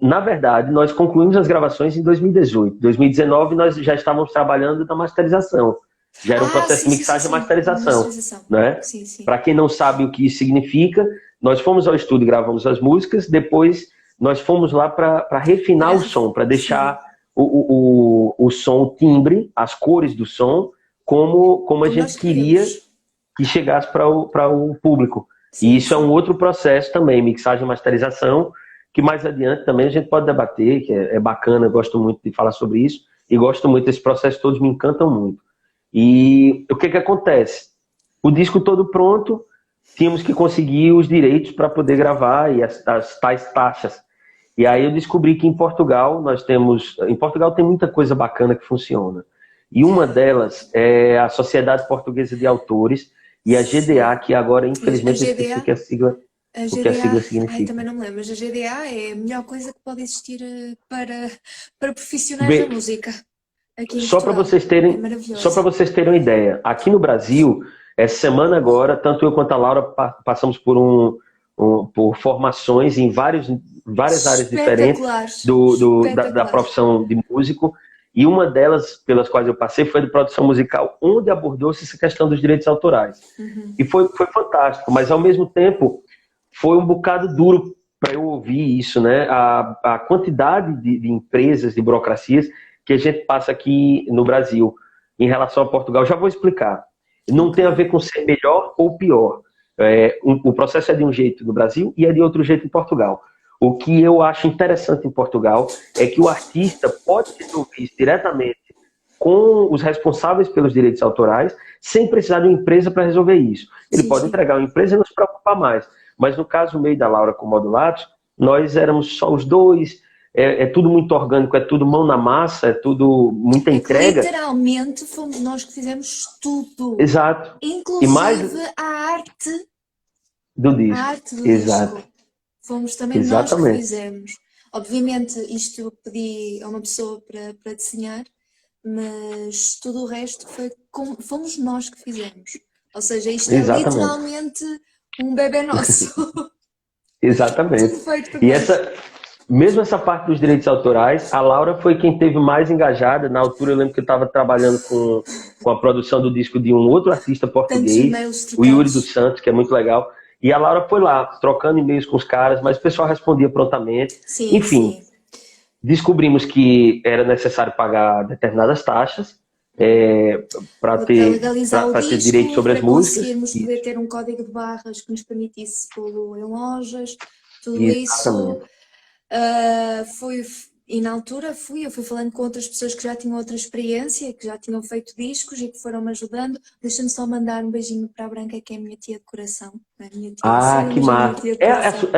Na verdade, nós concluímos as gravações em 2018. Em 2019, nós já estávamos trabalhando na masterização. Já era um Ah, processo sim, de sim, sim, mixagem e sim. masterização, Masterização. né? Sim, sim. Para quem não sabe o que isso significa, nós fomos ao estúdio, gravamos as músicas, depois nós fomos lá para refinar o som, para Sim, deixar o som, o timbre, as cores do som, como a como gente nós queria queríamos. que chegasse para o público. E Sim, isso é um sim. outro processo também, mixagem e masterização, que mais adiante também a gente pode debater, que é bacana, eu gosto muito de falar sobre isso, e gosto muito desse processo, todos me encantam muito. E o que que acontece? O disco todo pronto, tínhamos que conseguir os direitos para poder gravar e as tais taxas. E aí eu descobri que em Portugal em Portugal tem muita coisa bacana que funciona. E uma delas é a Sociedade Portuguesa de Autores e a GDA, Sim. que agora, Mas a infelizmente, eu esqueci GDA, o que a sigla ai, significa. também não me lembro, mas a GDA é a melhor coisa que pode existir para profissionais da Bem, música aqui em só para Portugal. vocês É terem, só para maravilhosa. vocês terem uma ideia, aqui no Brasil, essa semana agora, tanto eu quanto a Laura passamos por formações em várias áreas diferentes Espetaculares, da espetaculares. profissão de músico, e uma delas pelas quais eu passei foi de produção musical, onde abordou-se essa questão dos direitos autorais. Uhum. E foi fantástico, mas ao mesmo tempo foi um bocado duro para eu ouvir isso, né? A quantidade de empresas, de burocracias que a gente passa aqui no Brasil em relação a Portugal. Já vou explicar. Não Ok. tem a ver com ser melhor ou pior. O processo é de um jeito no Brasil e é de outro jeito em Portugal. O que eu acho interessante em Portugal é que o artista pode resolver isso diretamente com os responsáveis pelos direitos autorais, sem precisar de uma empresa para resolver isso. Ele Sim, pode sim. entregar uma empresa e não se preocupar mais. Mas no caso meio da Laura com o Modulatos, nós éramos só os dois, é tudo muito orgânico, é tudo mão na massa, é tudo muita É que entrega. literalmente fomos nós que fizemos tudo, Exato. E mais inclusive do a disco. arte do disco. Exato. Fomos também nós que Exatamente. fizemos. Obviamente, isto eu pedi a uma pessoa para desenhar, mas tudo o resto fomos nós que fizemos. Ou seja, isto é Exatamente. literalmente um bebé nosso. Tudo Exatamente. feito por E nós. mesmo essa parte dos direitos autorais, a Laura foi quem teve mais engajada. Na altura eu lembro que eu estava trabalhando com a produção do disco de um outro artista Tantos português, e-mails o Yuri dos trocados. Santos, que é muito legal. E a Laura foi lá, trocando e-mails com os caras, mas o pessoal respondia prontamente. Sim, Enfim, sim. descobrimos que era necessário pagar determinadas taxas para Para ter, legalizar o ter direito disco, sobre as para músicas. conseguirmos poder ter um código de barras que nos permitisse pô-lo em lojas, tudo isso. Exatamente. E na altura eu fui falando com outras pessoas que já tinham outra experiência, que já tinham feito discos e que foram-me ajudando. Deixa-me só mandar um beijinho para a Branca, que é a minha tia de coração. Não é a minha tia Ah, Cecília, que mas é a minha massa. tia de coração.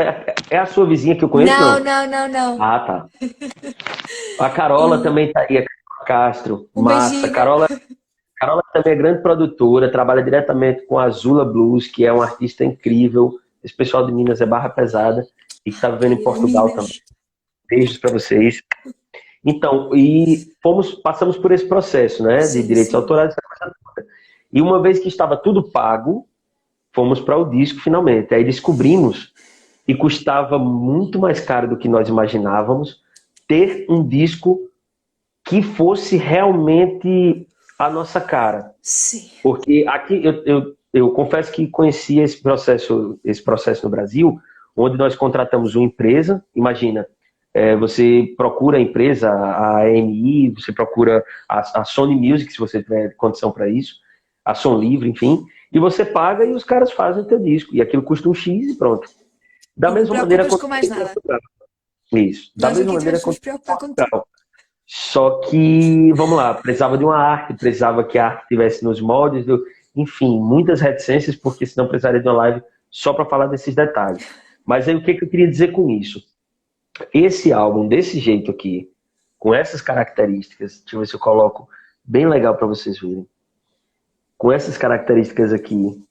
É a sua vizinha que eu conheço, Não, não? não, não, não. Ah, tá. A Carola E também tá aí, a Carola Castro. um Massa. beijinho. Carola também é grande produtora, trabalha diretamente com a Azula Blues, que é um artista incrível. Esse pessoal de Minas é barra pesada e que está vivendo em Querida Portugal também. Minas. Beijos para vocês. Então, passamos por esse processo, né, de Sim, direitos sim. autorais. E uma vez que estava tudo pago, fomos para o disco finalmente. Aí descobrimos que custava muito mais caro do que nós imaginávamos ter um disco que fosse realmente a nossa cara. Sim. Porque aqui eu confesso que conhecia esse processo no Brasil, onde nós contratamos uma empresa, imagina, você procura a empresa, a AMI, você procura a Sony Music, se você tiver condição para isso, a Som Livre, enfim, e você paga e os caras fazem o teu disco. E aquilo custa um X e pronto. Da E não te mesma maneira preocupas com mais nada. isso. Da Nós mesma aqui maneira tivemos que nos acontece em preocupar contigo. Portugal. Só que, vamos lá, precisava de uma arte, precisava que a arte estivesse nos moldes, enfim, muitas reticências, porque senão precisaria de uma live só para falar desses detalhes. Mas aí o que eu queria dizer com isso? Esse álbum, desse jeito aqui, com essas características, deixa eu ver se eu coloco bem legal para vocês verem. Com essas características aqui,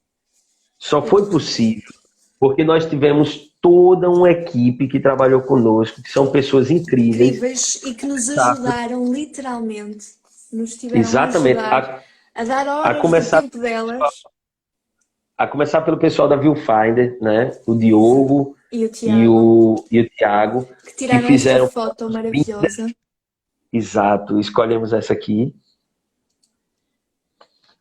só foi possível porque nós tivemos toda uma equipe que trabalhou conosco, que são pessoas incríveis. E que nos ajudaram literalmente, nos tiveram Exatamente. a ajudar, a dar A horas do começar, tempo delas. a começar pelo pessoal da Viewfinder, né? O Diogo E o e Tiago, o Thiago, que que tiraram esta fizeram foto maravilhosa. exato, escolhemos essa aqui.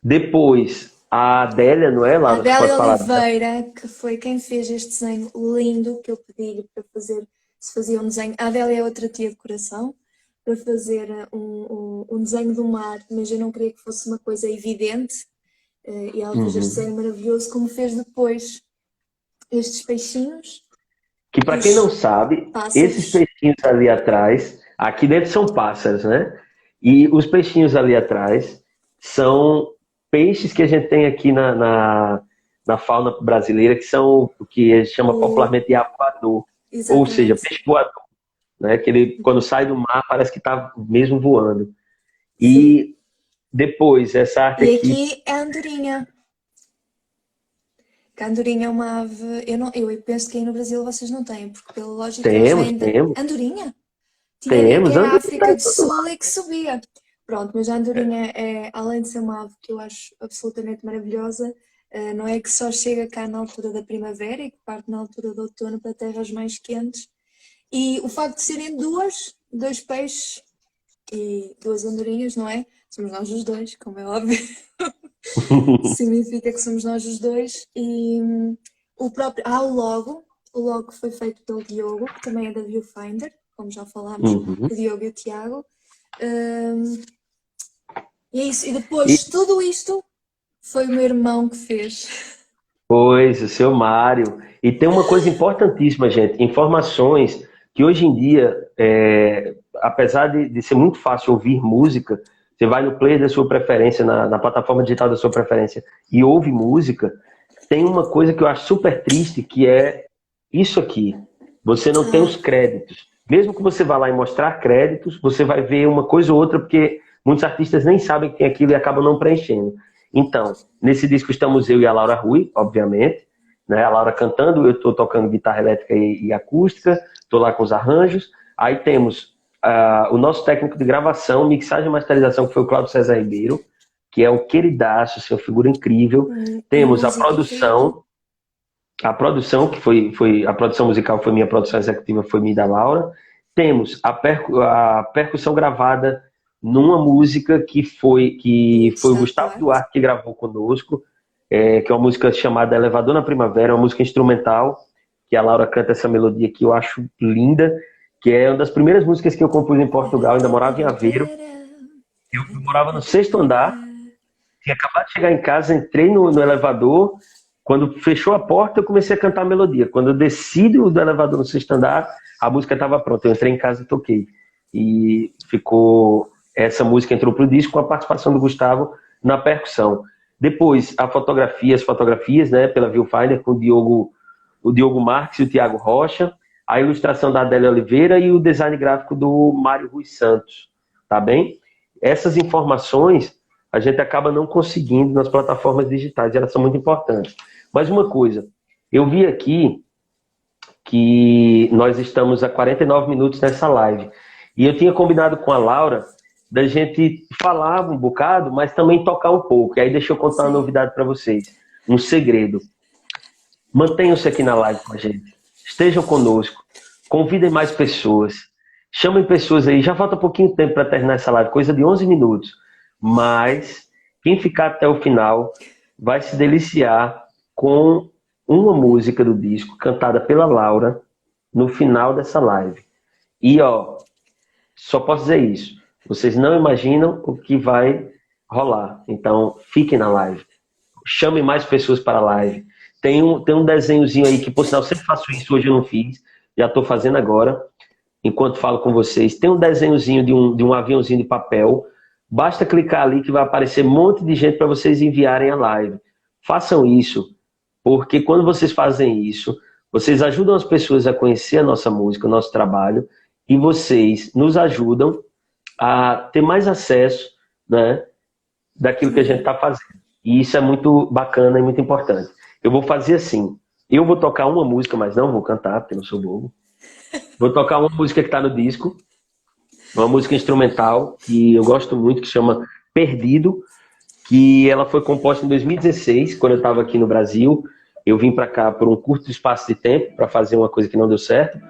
Depois, a Adélia, não é, A Laura? Você Adélia pode falar? Oliveira, que foi quem fez este desenho lindo, que eu pedi-lhe para fazer, se fazia um desenho. A Adélia é outra tia de coração, para fazer um desenho do mar, mas eu não queria que fosse uma coisa evidente. E ela fez este desenho maravilhoso, como fez depois estes peixinhos. Que para quem não sabe, esses peixinhos ali atrás, aqui dentro são pássaros, né? E os peixinhos ali atrás são peixes que a gente tem aqui na fauna brasileira, que são o que a gente chama popularmente de voador. Ou seja, peixe voador. Né? Que ele, quando sai do mar, parece que está mesmo voando. E depois, essa arte e aqui... aqui é a andorinha. A andorinha é uma ave... Eu penso que aí no Brasil vocês não têm, porque pela lógica temos. Andorinha? Temos. Que era a África do Sul e que subia. Pronto, mas a andorinha, além de ser uma ave que eu acho absolutamente maravilhosa, não é que só chega cá na altura da primavera e que parte na altura do outono para terras mais quentes. E o facto de serem dois peixes e duas andorinhas, não é? Somos nós os dois, como é óbvio. Significa que somos nós os dois. E o logo foi feito pelo Diogo, que também é da Viewfinder, como já falámos, o Diogo e o Tiago. E é isso. E depois, tudo isto foi o meu irmão que fez. Pois, o seu Mário. E tem uma coisa importantíssima, gente. Informações que hoje em dia, apesar de ser muito fácil ouvir música, você vai no player da sua preferência, na plataforma digital da sua preferência e ouve música, tem uma coisa que eu acho super triste, que é isso aqui. Você não tem os créditos. Mesmo que você vá lá e mostrar créditos, você vai ver uma coisa ou outra, porque muitos artistas nem sabem que tem aquilo e acabam não preenchendo. Então, nesse disco estamos eu e a Laura Rui, obviamente, né? A Laura cantando, eu estou tocando guitarra elétrica e acústica, estou lá com os arranjos. Aí temos o nosso técnico de gravação, mixagem e masterização, que foi o Cláudio César Ribeiro, que é um queridaço, assim, uma figura incrível. Temos a produção, que foi a produção musical, foi minha produção executiva, foi minha e da Laura. Temos a percussão gravada numa música que foi o Gustavo Duarte que gravou conosco, que é uma música chamada Elevador na Primavera, uma música instrumental, que a Laura canta essa melodia que eu acho linda, que é uma das primeiras músicas que eu compus em Portugal, ainda morava em Aveiro. Eu morava no 6º andar, tinha acabado de chegar em casa, entrei no elevador, quando fechou a porta eu comecei a cantar a melodia. Quando eu desci do elevador no 6º andar, a música estava pronta, eu entrei em casa e toquei. E essa música entrou pro disco com a participação do Gustavo na percussão. Depois, as fotografias, né, pela Viewfinder, com o Diogo Marques e o Thiago Rocha, a ilustração da Adélia Oliveira e o design gráfico do Mário Rui Santos, tá bem? Essas informações a gente acaba não conseguindo nas plataformas digitais, elas são muito importantes. Mas uma coisa, eu vi aqui que nós estamos a 49 minutos nessa live, e eu tinha combinado com a Laura da gente falar um bocado, mas também tocar um pouco. E aí deixa eu contar uma novidade para vocês, um segredo. Mantenham-se aqui na live com a gente. Estejam conosco. Convidem mais pessoas. Chamem pessoas aí. Já falta pouquinho tempo para terminar essa live, coisa de 11 minutos. Mas quem ficar até o final vai se deliciar com uma música do disco cantada pela Laura no final dessa live. E, ó, só posso dizer isso. Vocês não imaginam o que vai rolar. Então, fiquem na live. Chame mais pessoas para a live. Tem um desenhozinho aí que, por sinal, eu sempre faço isso, hoje eu não fiz. Já estou fazendo agora, enquanto falo com vocês. Tem um desenhozinho de um aviãozinho de papel. Basta clicar ali que vai aparecer um monte de gente para vocês enviarem a live. Façam isso, porque quando vocês fazem isso, vocês ajudam as pessoas a conhecer a nossa música, o nosso trabalho, e vocês nos ajudam a ter mais acesso, né, daquilo que a gente está fazendo. E isso é muito bacana e muito importante. Eu vou fazer assim, eu vou tocar uma música, mas não vou cantar, porque eu não sou bobo. Vou tocar uma música que está no disco, uma música instrumental, que eu gosto muito, que chama Perdido, que ela foi composta em 2016, quando eu estava aqui no Brasil. Eu vim para cá por um curto espaço de tempo, para fazer uma coisa que não deu certo.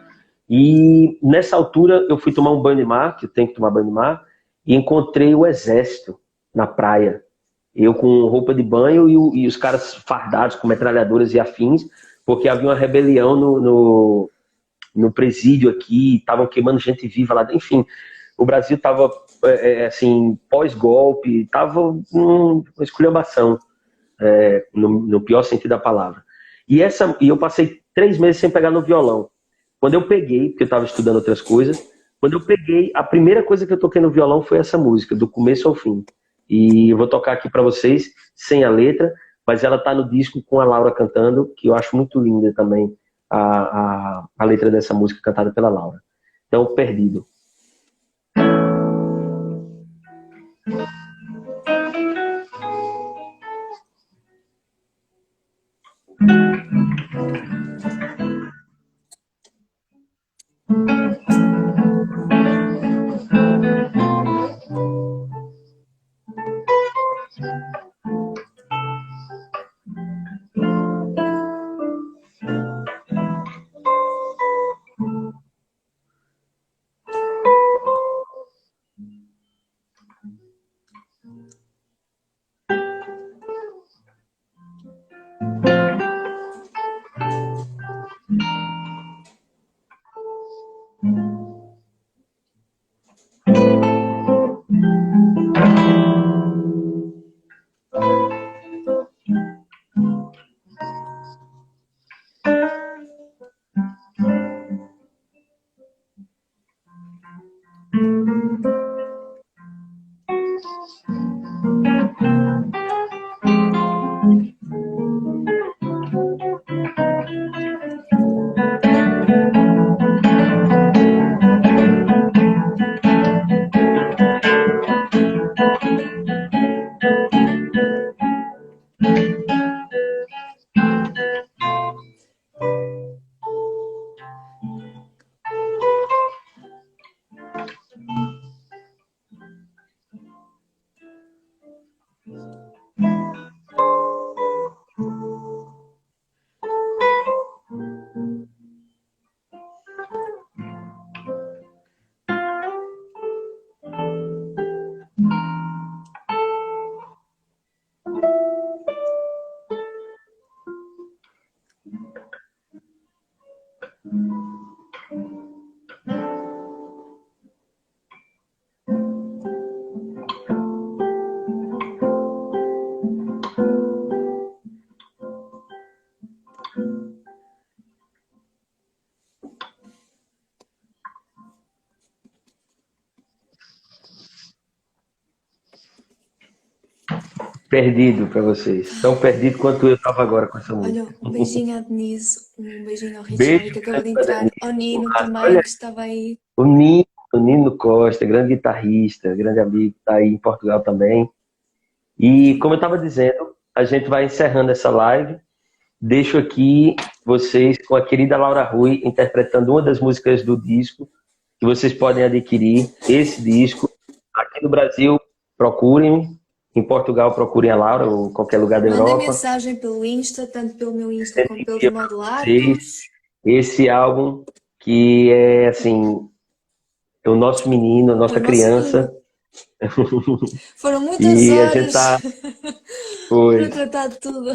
E nessa altura eu fui tomar um banho de mar, que eu tenho que tomar banho de mar, e encontrei o exército na praia. Eu com roupa de banho e os caras fardados com metralhadoras e afins, porque havia uma rebelião no presídio aqui, estavam queimando gente viva lá, enfim. O Brasil estava, assim, pós-golpe, estava uma esculhambação, no pior sentido da palavra. E eu passei 3 meses sem pegar no violão. Quando eu peguei, porque eu estava estudando outras coisas, quando eu peguei, a primeira coisa que eu toquei no violão foi essa música, do começo ao fim. E eu vou tocar aqui para vocês, sem a letra, mas ela está no disco com a Laura cantando, que eu acho muito linda também, a letra dessa música cantada pela Laura. Então, Perdido. Perdido para vocês. Tão perdido quanto eu estava agora com essa música. Olha, um beijinho à Denise, um beijinho ao Richard, Beijo que acabou de para entrar, Denise. ao Nino também, Olha, que estava aí. o Nino Costa, grande guitarrista, grande amigo, está aí em Portugal também. E como eu estava dizendo, a gente vai encerrando essa live. Deixo aqui vocês com a querida Laura Rui interpretando uma das músicas do disco, que vocês podem adquirir esse disco. Aqui no Brasil, procurem. Em Portugal, procurem a Laura, ou qualquer lugar da Mandem Europa. mensagem pelo Insta, tanto pelo meu Insta como pelo Envia do para Modulatos. vocês esse álbum que é, assim, é o nosso menino, a nossa O nosso criança. Foram muitas E a gente horas tá... para Pois. tratar de tudo.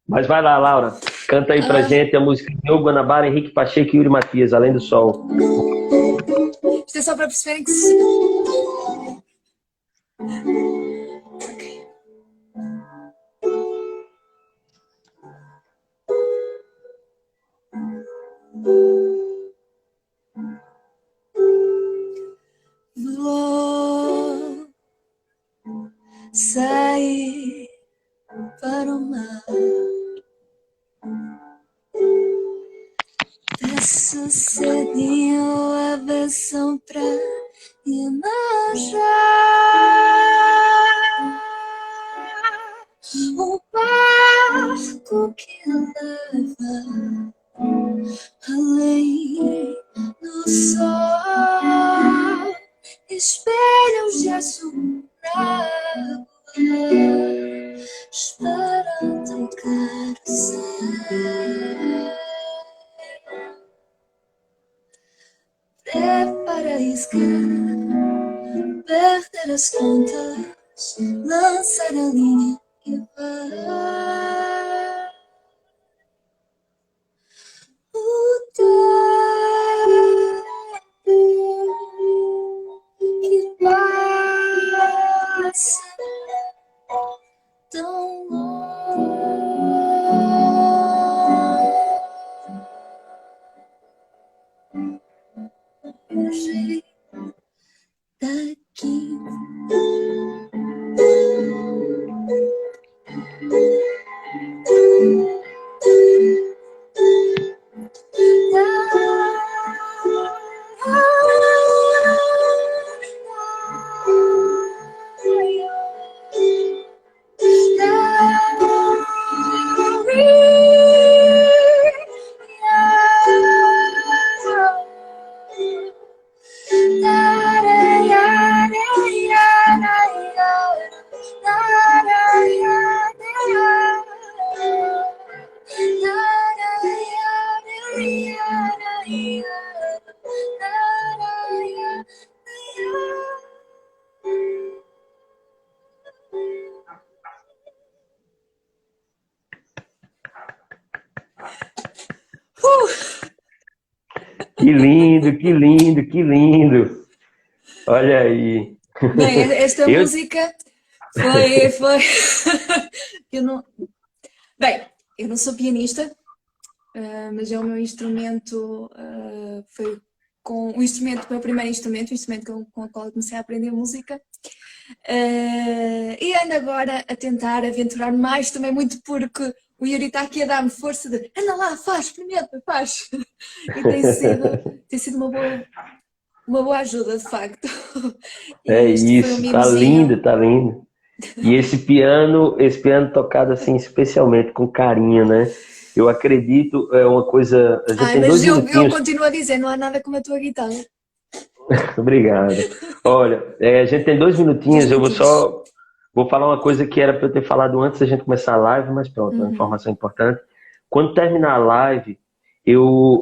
Mas vai lá, Laura. Canta aí pra gente a música de Diogo Guanabara, Henrique Pacheco e Yuri Matias, Além do Sol. Isto é só para perceberem que se... Ok. Vou sair para o mar. Peço cedinho a benção para Iemanjá. O barco que leva além do sol, espelhos de azul na água, esperando tocar o céu. Prepara a iscar, perder as contas, lançar a linha e vai. O tempo que passa tão longe daqui. Que lindo, que lindo, que lindo. Olha aí. Bem, esta Eu- música foi... Eu não... Bem, eu não sou pianista, mas é o meu instrumento, foi com o instrumento, o meu primeiro instrumento, o instrumento com o qual eu comecei a aprender música. E ando agora a tentar aventurar mais, também muito porque o Yuri está aqui a dar-me força de anda lá, faz, experimenta, faz. E tem sido uma boa ajuda, de facto. E É isto foi um isso, tá mimosinho. lindo, tá lindo. E esse piano tocado assim, especialmente com carinho, né? Eu acredito, é uma coisa. A gente Ai, tem dois mas eu minutinhos. continuo a dizer, não há nada como a tua guitarra. Obrigado. Olha, a gente tem 2 minutinhos, Dois eu minutinhos. vou falar uma coisa que era para eu ter falado antes da gente começar a live, mas pronto, é uma Uhum. informação importante. Quando terminar a live,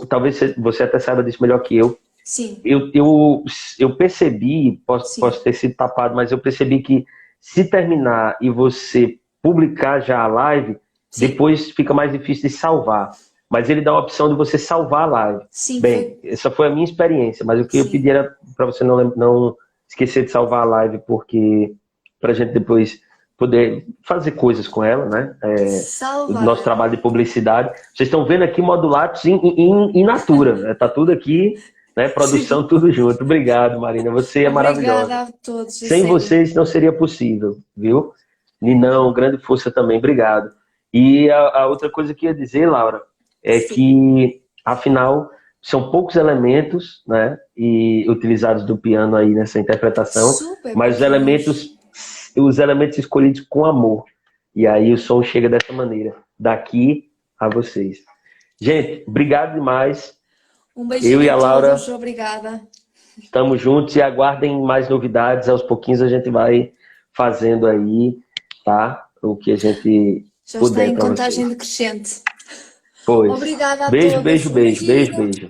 talvez você até saiba disso melhor que eu. Sim, Eu percebi, sim, posso ter sido tapado, mas eu percebi que se terminar e você publicar já a live, sim, depois fica mais difícil de salvar. Mas ele dá a opção de você salvar a live. sim, Bem, essa foi a minha experiência, mas o que eu sim. pedi era para você não esquecer de salvar a live, porque para a gente depois poder fazer coisas com ela, né? O nosso Salvar. trabalho de publicidade. Vocês estão vendo aqui modulados in natura, né? Tá tudo aqui, né? Produção, Sim. tudo junto. Obrigado, Marina. Você é maravilhosa. Obrigada a todos, a Sem sério. vocês não seria possível, viu? Ninão, grande força também, obrigado. E a outra coisa que eu ia dizer, Laura, é Sim. que, afinal, são poucos elementos, né, e utilizados do piano aí nessa interpretação, Super mas pouquinhos. os elementos escolhidos com amor. E aí o som chega dessa maneira, daqui a vocês. Gente, obrigado demais. Um Eu e beijinho a a Laura todos, obrigada. estamos juntos e aguardem mais novidades. Aos pouquinhos a gente vai fazendo aí, tá? O que a gente Já está puder em para vocês. contagem decrescente. Pois. Obrigada a Beijo, todos. beijo, Um beijo, beijo, beijinho. beijo.